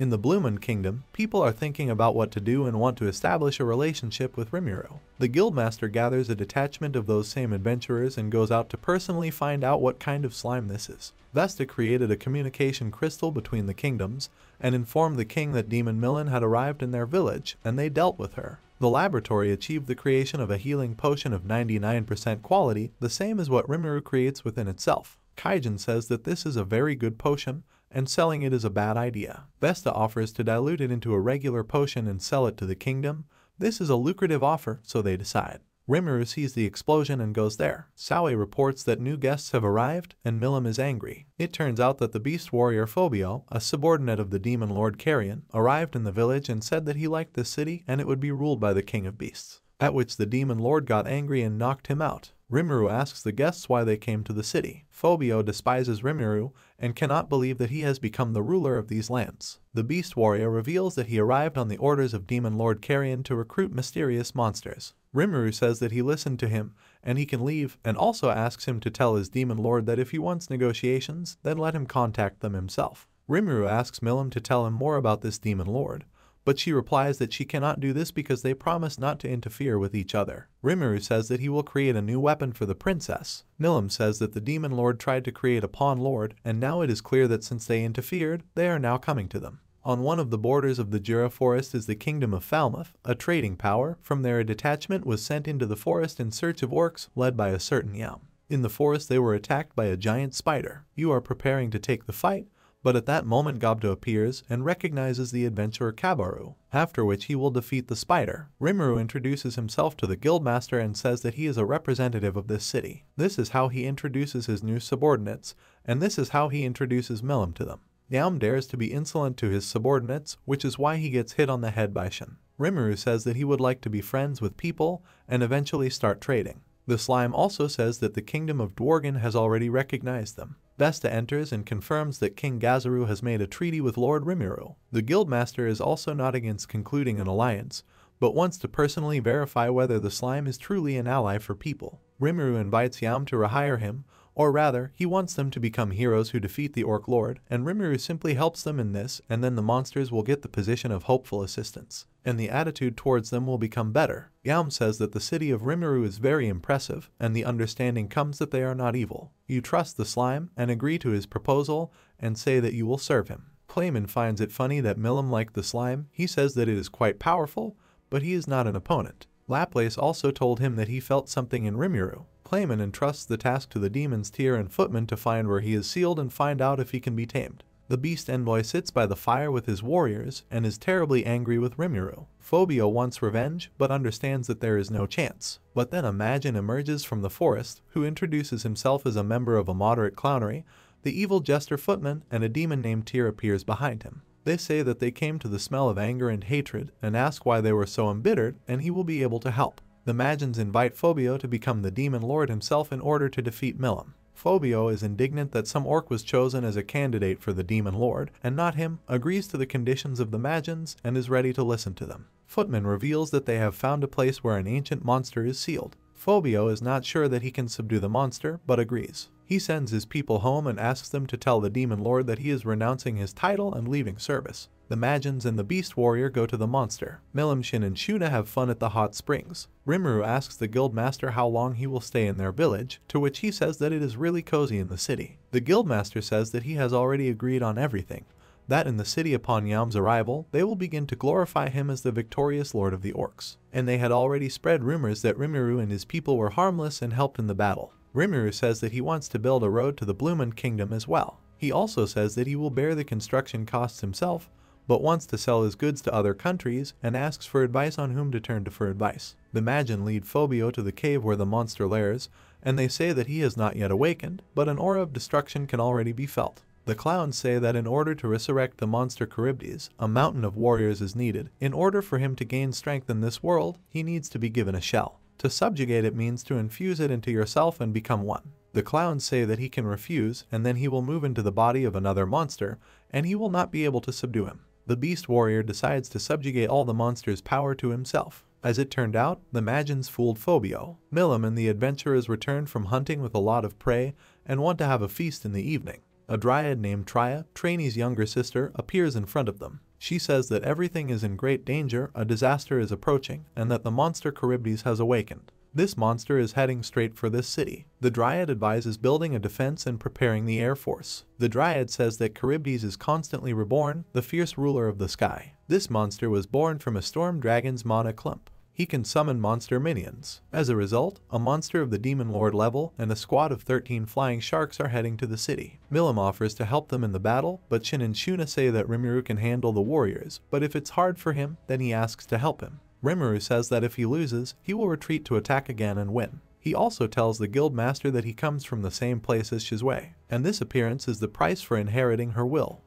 In the Bloomin Kingdom, people are thinking about what to do and want to establish a relationship with Rimuru. The guildmaster gathers a detachment of those same adventurers and goes out to personally find out what kind of slime this is. Vesta created a communication crystal between the kingdoms and informed the king that Demon Millen had arrived in their village, and they dealt with her. The laboratory achieved the creation of a healing potion of 99% quality, the same as what Rimuru creates within itself. Kaijin says that this is a very good potion, and selling it is a bad idea. Vesta offers to dilute it into a regular potion and sell it to the kingdom. This is a lucrative offer, so they decide. Rimuru sees the explosion and goes there. Saue reports that new guests have arrived, and Milim is angry. It turns out that the beast warrior Phobio, a subordinate of the Demon Lord Carrion, arrived in the village and said that he liked this city and it would be ruled by the King of Beasts. At which the Demon Lord got angry and knocked him out. Rimuru asks the guests why they came to the city. Phobio despises Rimuru and cannot believe that he has become the ruler of these lands. The Beast Warrior reveals that he arrived on the orders of Demon Lord Carrion to recruit mysterious monsters. Rimuru says that he listened to him and he can leave, and also asks him to tell his demon lord that if he wants negotiations, then let him contact them himself. Rimuru asks Milim to tell him more about this demon lord, but she replies that she cannot do this because they promise not to interfere with each other. Rimuru says that he will create a new weapon for the princess. Milim says that the demon lord tried to create a pawn lord, and now it is clear that since they interfered, they are now coming to them. On one of the borders of the Jura forest is the kingdom of Falmouth, a trading power. From there a detachment was sent into the forest in search of orcs, led by a certain Yam. In the forest they were attacked by a giant spider. You are preparing to take the fight, but at that moment Gobdo appears and recognizes the adventurer Kabaru, after which he will defeat the spider. Rimuru introduces himself to the guildmaster and says that he is a representative of this city. This is how he introduces his new subordinates, and this is how he introduces Milim to them. Yam dares to be insolent to his subordinates, which is why he gets hit on the head by Shin. Rimuru says that he would like to be friends with people and eventually start trading. The slime also says that the kingdom of Dworgen has already recognized them. Vesta enters and confirms that King Gazaru has made a treaty with Lord Rimuru. The guildmaster is also not against concluding an alliance, but wants to personally verify whether the slime is truly an ally for people. Rimuru invites Yam to rehire him, or rather, he wants them to become heroes who defeat the Orc Lord, and Rimuru simply helps them in this, and then the monsters will get the position of hopeful assistance, and the attitude towards them will become better. Yam says that the city of Rimuru is very impressive, and the understanding comes that they are not evil. You trust the slime, and agree to his proposal, and say that you will serve him. Clayman finds it funny that Milim liked the slime. He says that it is quite powerful, but he is not an opponent. Laplace also told him that he felt something in Rimuru. Clayman entrusts the task to the demon's tier and footman to find where he is sealed and find out if he can be tamed. The beast envoy sits by the fire with his warriors and is terribly angry with Rimuru. Phobio wants revenge but understands that there is no chance. But then a Majin emerges from the forest, who introduces himself as a member of a moderate clownery. The evil jester footman and a demon named Tyr appears behind him. They say that they came to the smell of anger and hatred and ask why they were so embittered, and he will be able to help. The Majins invite Phobio to become the demon lord himself in order to defeat Milim. Phobio is indignant that some orc was chosen as a candidate for the demon lord, and not him, agrees to the conditions of the Majins, and is ready to listen to them. Footman reveals that they have found a place where an ancient monster is sealed. Phobio is not sure that he can subdue the monster, but agrees. He sends his people home and asks them to tell the demon lord that he is renouncing his title and leaving service. The Majins and the Beast Warrior go to the monster. Milim, Shin, and Shuna have fun at the hot springs. Rimuru asks the guildmaster how long he will stay in their village, to which he says that it is really cozy in the city. The guildmaster says that he has already agreed on everything, that in the city upon Yam's arrival, they will begin to glorify him as the victorious lord of the orcs. And they had already spread rumors that Rimuru and his people were harmless and helped in the battle. Rimuru says that he wants to build a road to the Bloomin' Kingdom as well. He also says that he will bear the construction costs himself, but wants to sell his goods to other countries and asks for advice on whom to turn to for advice. The Majin lead Phobio to the cave where the monster lairs, and they say that he has not yet awakened, but an aura of destruction can already be felt. The clowns say that in order to resurrect the monster Charybdis, a mountain of warriors is needed. In order for him to gain strength in this world, he needs to be given a shell. To subjugate it means to infuse it into yourself and become one. The clowns say that he can refuse, and then he will move into the body of another monster, and he will not be able to subdue him. The Beast Warrior decides to subjugate all the monster's power to himself. As it turned out, the Majins fooled Phobio. Milim and the adventurers return from hunting with a lot of prey and want to have a feast in the evening. A dryad named Tria, Trainee's younger sister, appears in front of them. She says that everything is in great danger, a disaster is approaching, and that the monster Charybdis has awakened. This monster is heading straight for this city. The Dryad advises building a defense and preparing the air force. The Dryad says that Charybdis is constantly reborn, the fierce ruler of the sky. This monster was born from a storm dragon's mana clump. He can summon monster minions. As a result, a monster of the Demon Lord level and a squad of 13 flying sharks are heading to the city. Milim offers to help them in the battle, but Shin and Shuna say that Rimuru can handle the warriors, but if it's hard for him, then he asks to help him. Rimuru says that if he loses, he will retreat to attack again and win. He also tells the guild master that he comes from the same place as Shizue, and this appearance is the price for inheriting her will.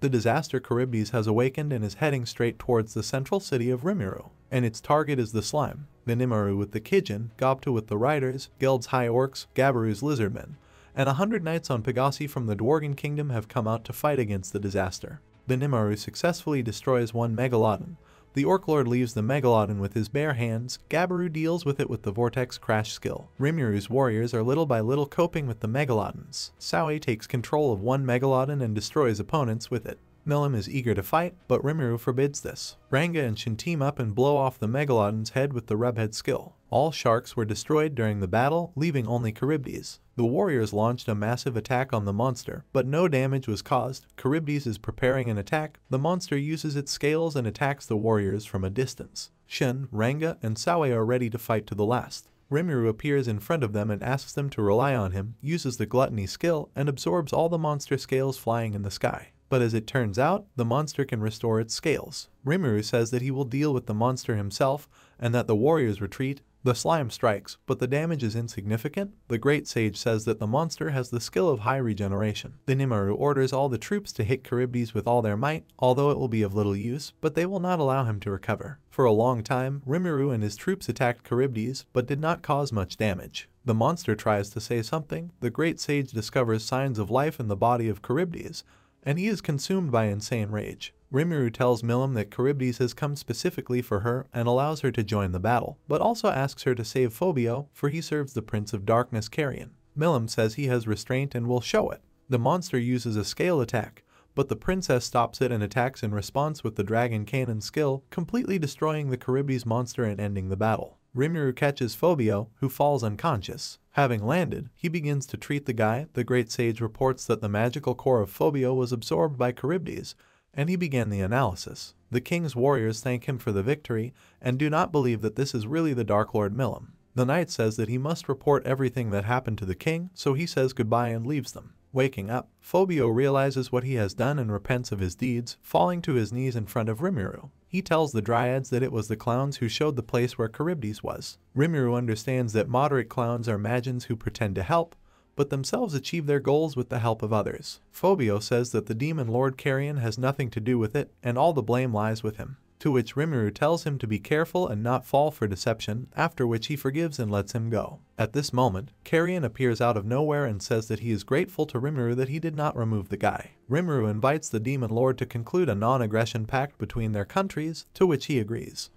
The disaster Charybdis has awakened and is heading straight towards the central city of Rimuru, and its target is the slime, Venimaru with the Kijin, Gobta with the Riders, Geld's High Orcs, Gabaru's Lizardmen, and 100 knights on Pegasi from the Dworgen Kingdom have come out to fight against the disaster. Venimaru successfully destroys one Megalodon, The Orc Lord leaves the Megalodon with his bare hands. Gabiru deals with it with the Vortex Crash skill. Rimuru's warriors are little by little coping with the Megalodons. Saoi takes control of one Megalodon and destroys opponents with it. Milim is eager to fight, but Rimuru forbids this. Ranga and Shin team up and blow off the Megalodon's head with the Rubhead skill. All sharks were destroyed during the battle, leaving only Charybdis. The warriors launched a massive attack on the monster, but no damage was caused. Charybdis is preparing an attack. The monster uses its scales and attacks the warriors from a distance. Shin, Ranga, and Saoi are ready to fight to the last. Rimuru appears in front of them and asks them to rely on him, uses the gluttony skill, and absorbs all the monster scales flying in the sky. But as it turns out, the monster can restore its scales. Rimuru says that he will deal with the monster himself, and that the warriors retreat. The slime strikes, but the damage is insignificant. The Great Sage says that the monster has the skill of high regeneration. The Nimaru orders all the troops to hit Charybdis with all their might, although it will be of little use, but they will not allow him to recover. For a long time, Rimuru and his troops attacked Charybdis, but did not cause much damage. The monster tries to say something. The Great Sage discovers signs of life in the body of Charybdis, and he is consumed by insane rage. Rimuru tells Milim that Charybdis has come specifically for her and allows her to join the battle, but also asks her to save Phobio, for he serves the Prince of Darkness Carrion. Milim says he has restraint and will show it. The monster uses a scale attack, but the princess stops it and attacks in response with the Dragon Cannon skill, completely destroying the Charybdis monster and ending the battle. Rimuru catches Phobio, who falls unconscious. Having landed, he begins to treat the guy. The Great Sage reports that the magical core of Phobio was absorbed by Charybdis, and he began the analysis. The king's warriors thank him for the victory, and do not believe that this is really the Dark Lord Milim. The knight says that he must report everything that happened to the king, so he says goodbye and leaves them. Waking up, Phobio realizes what he has done and repents of his deeds, falling to his knees in front of Rimuru. He tells the Dryads that it was the clowns who showed the place where Charybdis was. Rimuru understands that moderate clowns are magians who pretend to help, but themselves achieve their goals with the help of others. Phobio says that the demon Lord Carrion has nothing to do with it, and all the blame lies with him. To which Rimuru tells him to be careful and not fall for deception, after which he forgives and lets him go. At this moment, Carrion appears out of nowhere and says that he is grateful to Rimuru that he did not remove the guy. Rimuru invites the Demon Lord to conclude a non-aggression pact between their countries, to which he agrees.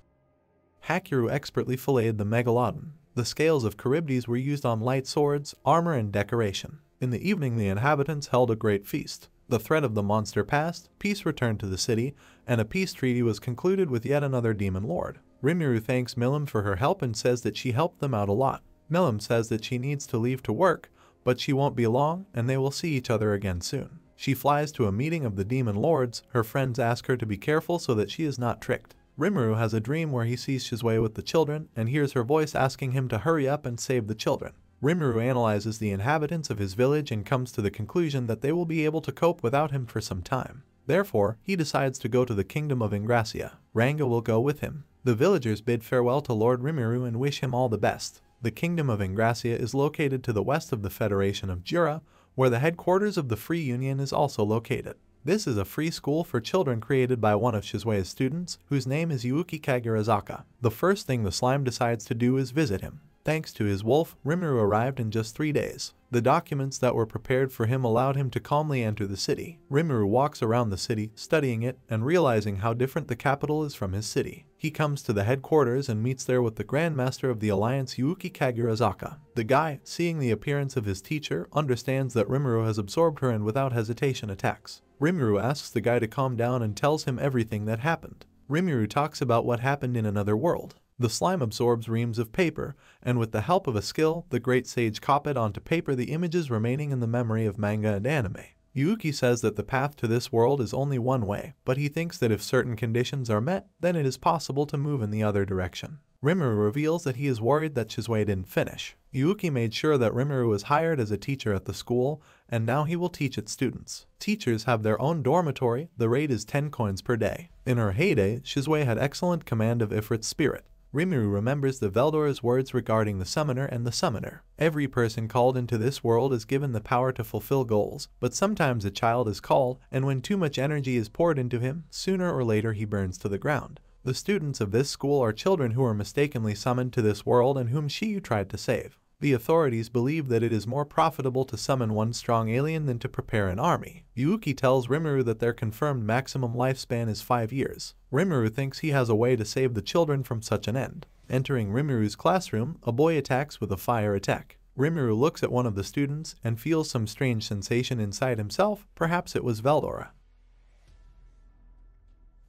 Hakiru expertly filleted the Megalodon. The scales of Charybdis were used on light swords, armor, and decoration. In the evening, the inhabitants held a great feast. The threat of the monster passed, peace returned to the city, and a peace treaty was concluded with yet another demon lord. Rimuru thanks Milim for her help and says that she helped them out a lot. Milim says that she needs to leave to work, but she won't be long and they will see each other again soon. She flies to a meeting of the demon lords. Her friends ask her to be careful so that she is not tricked. Rimuru has a dream where he sees Shizue with the children and hears her voice asking him to hurry up and save the children. Rimuru analyzes the inhabitants of his village and comes to the conclusion that they will be able to cope without him for some time. Therefore, he decides to go to the kingdom of Ingracia. Ranga will go with him. The villagers bid farewell to Lord Rimuru and wish him all the best. The kingdom of Ingracia is located to the west of the Federation of Jura, where the headquarters of the Free Union is also located. This is a free school for children created by one of Shizue's students, whose name is Yuuki Kagurazaka. The first thing the slime decides to do is visit him. Thanks to his wolf, Rimuru arrived in just 3 days. The documents that were prepared for him allowed him to calmly enter the city. Rimuru walks around the city, studying it and realizing how different the capital is from his city. He comes to the headquarters and meets there with the Grand Master of the Alliance, Yuuki Kagurazaka. The guy, seeing the appearance of his teacher, understands that Rimuru has absorbed her and without hesitation attacks. Rimuru asks the guy to calm down and tells him everything that happened. Rimuru talks about what happened in another world. The slime absorbs reams of paper, and with the help of a skill, the Great Sage copied onto paper the images remaining in the memory of manga and anime. Yuuki says that the path to this world is only one way, but he thinks that if certain conditions are met, then it is possible to move in the other direction. Rimuru reveals that he is worried that Shizue didn't finish. Yuuki made sure that Rimuru was hired as a teacher at the school, and now he will teach its students. Teachers have their own dormitory. The rate is 10 coins per day. In her heyday, Shizue had excellent command of Ifrit's spirit. Rimuru remembers the Veldor's words regarding the summoner and the summoner. Every person called into this world is given the power to fulfill goals, but sometimes a child is called, and when too much energy is poured into him, sooner or later he burns to the ground. The students of this school are children who are mistakenly summoned to this world and whom Shiyu tried to save. The authorities believe that it is more profitable to summon one strong alien than to prepare an army. Ryuuga tells Rimuru that their confirmed maximum lifespan is 5 years. Rimuru thinks he has a way to save the children from such an end. Entering Rimuru's classroom, a boy attacks with a fire attack. Rimuru looks at one of the students and feels some strange sensation inside himself, perhaps it was Veldora.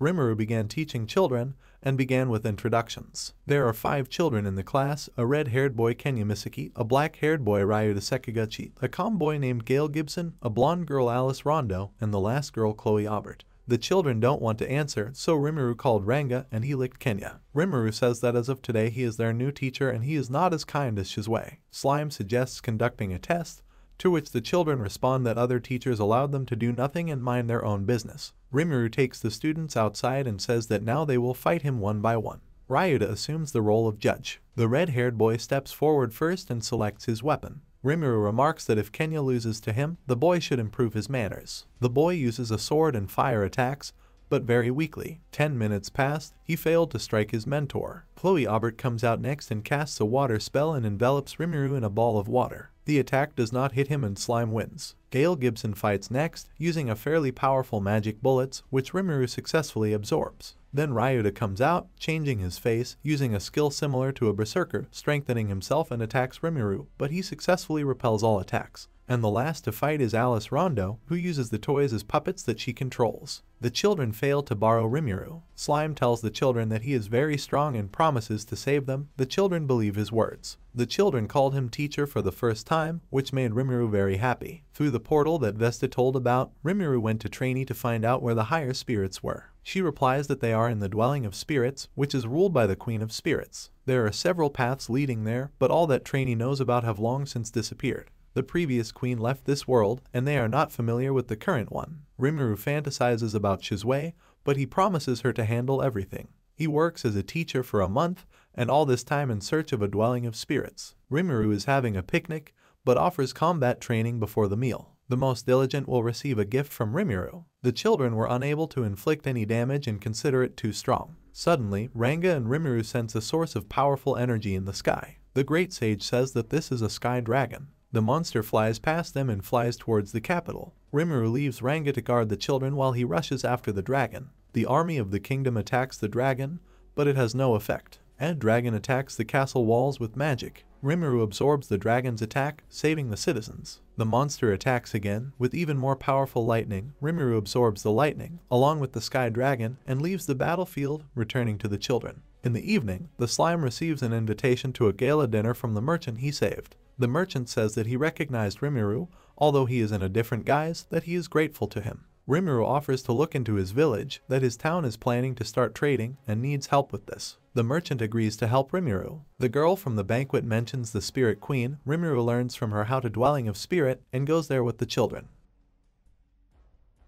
Rimuru began teaching children and began with introductions. There are 5 children in the class: a red-haired boy Kenya Misaki, a black-haired boy Ryuuga Sekiguchi, a calm boy named Gail Gibson, a blonde girl Alice Rondo, and the last girl Chloe Aubert. The children don't want to answer, so Rimuru called Ranga and he licked Kenya. Rimuru says that as of today he is their new teacher and he is not as kind as Shizue. Slime suggests conducting a test, to which the children respond that other teachers allowed them to do nothing and mind their own business. Rimuru takes the students outside and says that now they will fight him one by one. Ryuuga assumes the role of judge. The red-haired boy steps forward first and selects his weapon. Rimuru remarks that if Kenya loses to him, the boy should improve his manners. The boy uses a sword and fire attacks, but very weakly. 10 minutes pass, he failed to strike his mentor. Chloe Aubert comes out next and casts a water spell and envelops Rimuru in a ball of water. The attack does not hit him and Slime wins. Gail Gibson fights next, using a fairly powerful magic bullets, which Rimuru successfully absorbs. Then Ryuuga comes out, changing his face, using a skill similar to a berserker, strengthening himself and attacks Rimuru, but he successfully repels all attacks. And the last to fight is Alice Rondo, who uses the toys as puppets that she controls. The children fail to borrow Rimuru. Slime tells the children that he is very strong and promises to save them. The children believe his words. The children called him teacher for the first time, which made Rimuru very happy. Through the portal that Vesta told about, Rimuru went to Trainee to find out where the higher spirits were. She replies that they are in the dwelling of spirits, which is ruled by the Queen of Spirits. There are several paths leading there, but all that Trainee knows about have long since disappeared. The previous queen left this world, and they are not familiar with the current one. Rimuru fantasizes about Shizue, but he promises her to handle everything. He works as a teacher for a month, and all this time in search of a dwelling of spirits. Rimuru is having a picnic, but offers combat training before the meal. The most diligent will receive a gift from Rimuru. The children were unable to inflict any damage and consider it too strong. Suddenly, Ranga and Rimuru sense a source of powerful energy in the sky. The great sage says that this is a sky dragon. The monster flies past them and flies towards the capital. Rimuru leaves Ranga to guard the children while he rushes after the dragon. The army of the kingdom attacks the dragon, but it has no effect. And dragon attacks the castle walls with magic. Rimuru absorbs the dragon's attack, saving the citizens. The monster attacks again, with even more powerful lightning. Rimuru absorbs the lightning, along with the sky dragon, and leaves the battlefield, returning to the children. In the evening, the slime receives an invitation to a gala dinner from the merchant he saved. The merchant says that he recognized Rimuru, although he is in a different guise, that he is grateful to him. Rimuru offers to look into his village, that his town is planning to start trading and needs help with this. The merchant agrees to help Rimuru. The girl from the banquet mentions the spirit queen. Rimuru learns from her how to dwelling of spirit and goes there with the children.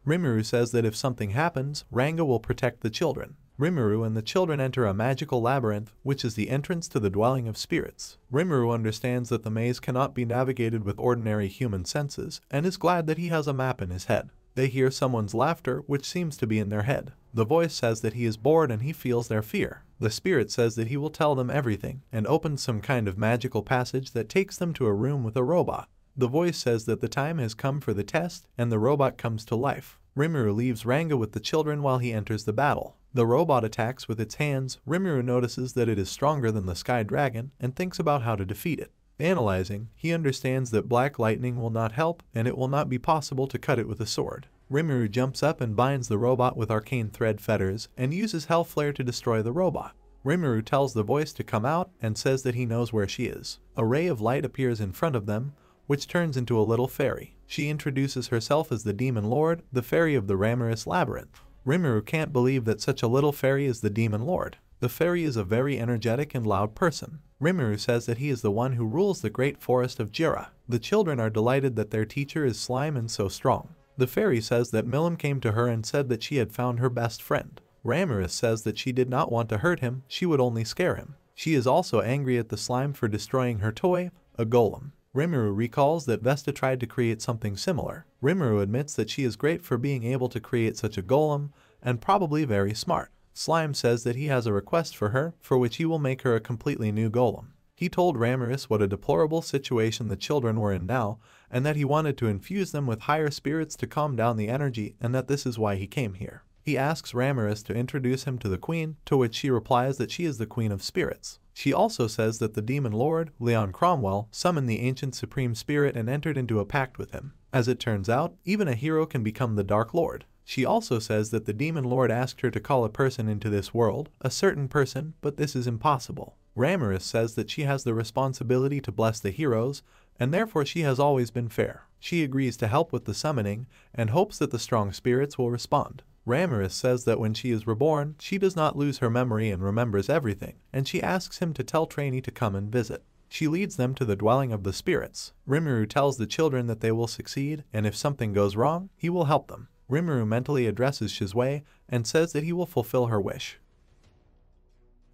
Rimuru says that if something happens, Ranga will protect the children. Rimuru and the children enter a magical labyrinth, which is the entrance to the dwelling of spirits. Rimuru understands that the maze cannot be navigated with ordinary human senses, and is glad that he has a map in his head. They hear someone's laughter, which seems to be in their head. The voice says that he is bored and he feels their fear. The spirit says that he will tell them everything, and opens some kind of magical passage that takes them to a room with a robot. The voice says that the time has come for the test, and the robot comes to life. Rimuru leaves Ranga with the children while he enters the battle. The robot attacks with its hands. Rimuru notices that it is stronger than the sky dragon and thinks about how to defeat it. Analyzing, he understands that black lightning will not help and it will not be possible to cut it with a sword. Rimuru jumps up and binds the robot with arcane thread fetters and uses Hellflare to destroy the robot. Rimuru tells the voice to come out and says that he knows where she is. A ray of light appears in front of them, which turns into a little fairy. She introduces herself as the Demon Lord, the fairy of the Ramorous Labyrinth. Rimuru can't believe that such a little fairy is the Demon Lord. The fairy is a very energetic and loud person. Rimuru says that he is the one who rules the great forest of Jira. The children are delighted that their teacher is slime and so strong. The fairy says that Milim came to her and said that she had found her best friend. Ramorous says that she did not want to hurt him, she would only scare him. She is also angry at the slime for destroying her toy, a golem. Rimuru recalls that Vesta tried to create something similar. Rimuru admits that she is great for being able to create such a golem, and probably very smart. Slime says that he has a request for her, for which he will make her a completely new golem. He told Ramirez what a deplorable situation the children were in now, and that he wanted to infuse them with higher spirits to calm down the energy, and that this is why he came here. He asks Ramirez to introduce him to the queen, to which she replies that she is the queen of spirits. She also says that the demon lord, Leon Cromwell, summoned the ancient supreme spirit and entered into a pact with him. As it turns out, even a hero can become the Dark Lord. She also says that the demon lord asked her to call a person into this world, a certain person, but this is impossible. Ramirez says that she has the responsibility to bless the heroes, and therefore she has always been fair. She agrees to help with the summoning, and hopes that the strong spirits will respond. Ramirez says that when she is reborn, she does not lose her memory and remembers everything, and she asks him to tell Trainee to come and visit. She leads them to the dwelling of the spirits. Rimuru tells the children that they will succeed, and if something goes wrong, he will help them. Rimuru mentally addresses Shizue and says that he will fulfill her wish.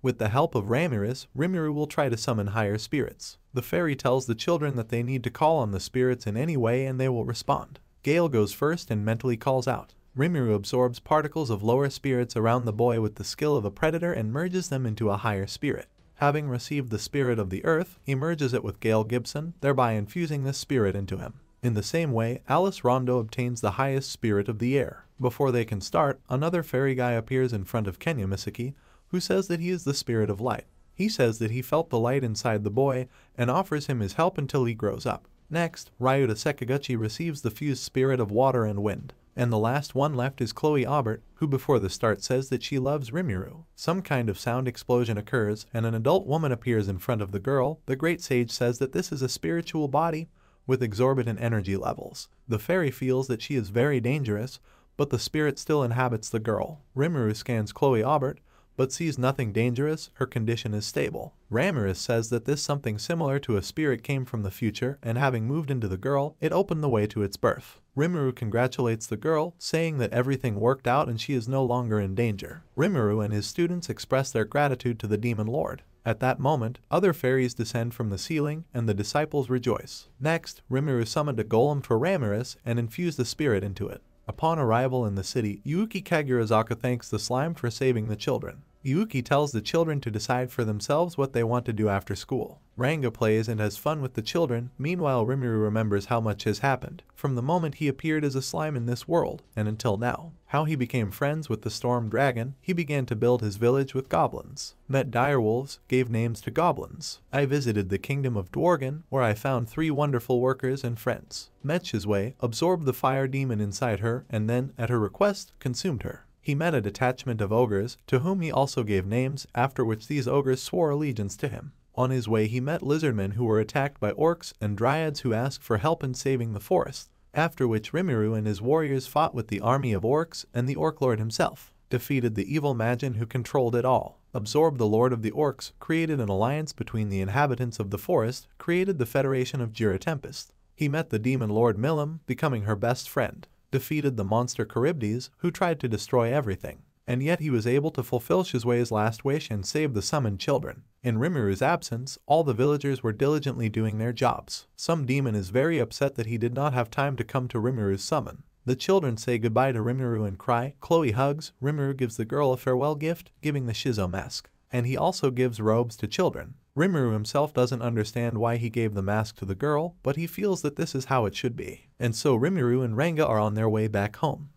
With the help of Ramirez, Rimuru will try to summon higher spirits. The fairy tells the children that they need to call on the spirits in any way and they will respond. Gale goes first and mentally calls out. Rimuru absorbs particles of lower spirits around the boy with the skill of a predator and merges them into a higher spirit. Having received the spirit of the earth, he merges it with Gale Gibson, thereby infusing this spirit into him. In the same way, Alice Rondo obtains the highest spirit of the air. Before they can start, another fairy guy appears in front of Kenya Misaki, who says that he is the spirit of light. He says that he felt the light inside the boy and offers him his help until he grows up. Next, Ryuuga Sekiguchi receives the fused spirit of water and wind. And the last one left is Chloe Aubert, who before the start says that she loves Rimuru. Some kind of sound explosion occurs and an adult woman appears in front of the girl. The great sage says that this is a spiritual body with exorbitant energy levels. The fairy feels that she is very dangerous, but the spirit still inhabits the girl. Rimuru scans Chloe Aubert, but sees nothing dangerous. Her condition is stable. Ramirez says that this something similar to a spirit came from the future, and having moved into the girl, it opened the way to its birth. Rimuru congratulates the girl, saying that everything worked out and she is no longer in danger. Rimuru and his students express their gratitude to the demon lord. At that moment, other fairies descend from the ceiling, and the disciples rejoice. Next, Rimuru summoned a golem for Ramirez and infused the spirit into it. Upon arrival in the city, Yuuki Kagurazaka thanks the slime for saving the children. Yuuki tells the children to decide for themselves what they want to do after school. Ranga plays and has fun with the children. Meanwhile, Rimuru remembers how much has happened from the moment he appeared as a slime in this world and until now. How he became friends with the storm dragon. He began to build his village with goblins. Met direwolves, gave names to goblins. I visited the kingdom of Dworgen, where I found 3 wonderful workers and friends. Met Shizue, absorbed the fire demon inside her, and then, at her request, consumed her. He met a detachment of ogres, to whom he also gave names, after which these ogres swore allegiance to him. On his way he met lizardmen who were attacked by orcs and dryads who asked for help in saving the forest, after which Rimuru and his warriors fought with the army of orcs and the orc lord himself, defeated the evil Magin who controlled it all, absorbed the lord of the orcs, created an alliance between the inhabitants of the forest, created the Federation of Jura Tempest. He met the demon lord Milim, becoming her best friend, defeated the monster Charybdis, who tried to destroy everything, and yet he was able to fulfill Shizue's last wish and save the summoned children. In Rimuru's absence, all the villagers were diligently doing their jobs. Some demon is very upset that he did not have time to come to Rimuru's summon. The children say goodbye to Rimuru and cry. Chloe hugs. Rimuru gives the girl a farewell gift, giving the Shizo mask, and he also gives robes to children. Rimuru himself doesn't understand why he gave the mask to the girl, but he feels that this is how it should be. And so Rimuru and Ranga are on their way back home.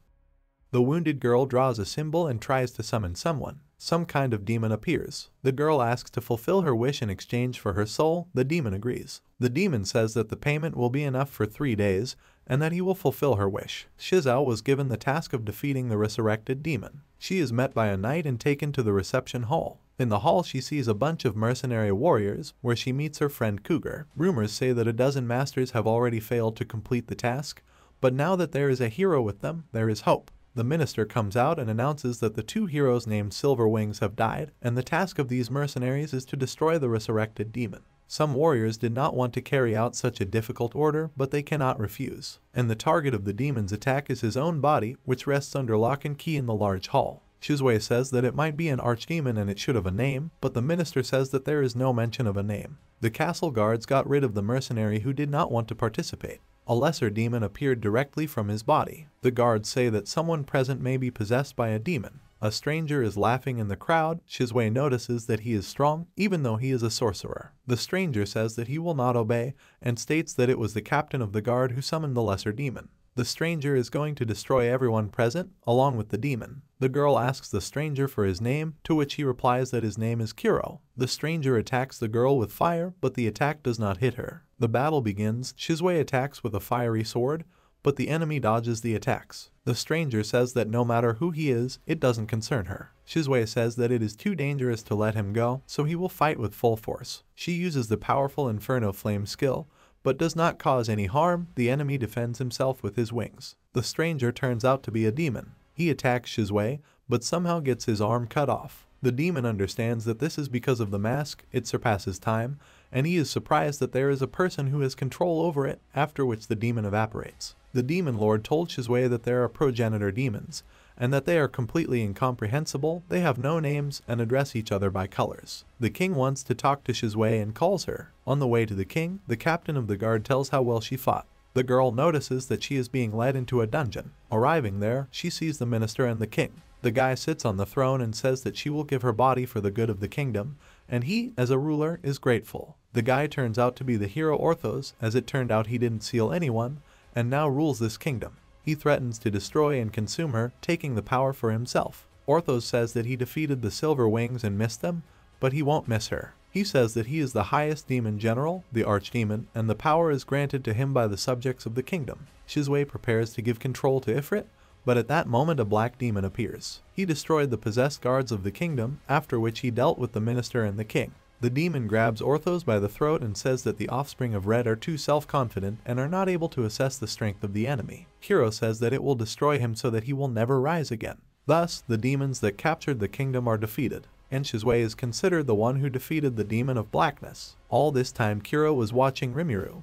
The wounded girl draws a symbol and tries to summon someone. Some kind of demon appears. The girl asks to fulfill her wish in exchange for her soul. The demon agrees. The demon says that the payment will be enough for 3 days, and that he will fulfill her wish. Shizao was given the task of defeating the resurrected demon. She is met by a knight and taken to the reception hall. In the hall she sees a bunch of mercenary warriors, where she meets her friend Cougar. Rumors say that a dozen masters have already failed to complete the task, but now that there is a hero with them, there is hope. The minister comes out and announces that the 2 heroes named Silver Wings have died, and the task of these mercenaries is to destroy the resurrected demon. Some warriors did not want to carry out such a difficult order, but they cannot refuse. And the target of the demon's attack is his own body, which rests under lock and key in the large hall. Shizue says that it might be an archdemon and it should have a name, but the minister says that there is no mention of a name. The castle guards got rid of the mercenary who did not want to participate. A lesser demon appeared directly from his body. The guards say that someone present may be possessed by a demon. A stranger is laughing in the crowd. Shizue notices that he is strong, even though he is a sorcerer. The stranger says that he will not obey, and states that it was the captain of the guard who summoned the lesser demon. The stranger is going to destroy everyone present, along with the demon. The girl asks the stranger for his name, to which he replies that his name is Kuro. The stranger attacks the girl with fire, but the attack does not hit her. The battle begins. Shizue attacks with a fiery sword, but the enemy dodges the attacks. The stranger says that no matter who he is, it doesn't concern her. Shizue says that it is too dangerous to let him go, so he will fight with full force. She uses the powerful Inferno Flame skill, but does not cause any harm. The enemy defends himself with his wings. The stranger turns out to be a demon. He attacks Shizue, but somehow gets his arm cut off. The demon understands that this is because of the mask. It surpasses time, and he is surprised that there is a person who has control over it, after which the demon evaporates. The demon lord told Shizue that there are progenitor demons, and that they are completely incomprehensible. They have no names and address each other by colors. The king wants to talk to Shizue and calls her. On the way to the king, the captain of the guard tells how well she fought. The girl notices that she is being led into a dungeon. Arriving there, she sees the minister and the king. The guy sits on the throne and says that she will give her body for the good of the kingdom, and he, as a ruler, is grateful. The guy turns out to be the hero Orthos, as it turned out he didn't seal anyone, and now rules this kingdom. He threatens to destroy and consume her, taking the power for himself. Orthos says that he defeated the Silver Wings and missed them, but he won't miss her. He says that he is the highest demon general, the archdemon, and the power is granted to him by the subjects of the kingdom. Shizue prepares to give control to Ifrit, but at that moment a black demon appears. He destroyed the possessed guards of the kingdom, after which he dealt with the minister and the king. The demon grabs Orthos by the throat and says that the offspring of Red are too self-confident and are not able to assess the strength of the enemy. Kuro says that it will destroy him so that he will never rise again. Thus, the demons that captured the kingdom are defeated, and Shizue is considered the one who defeated the demon of blackness. All this time Kuro was watching Rimuru.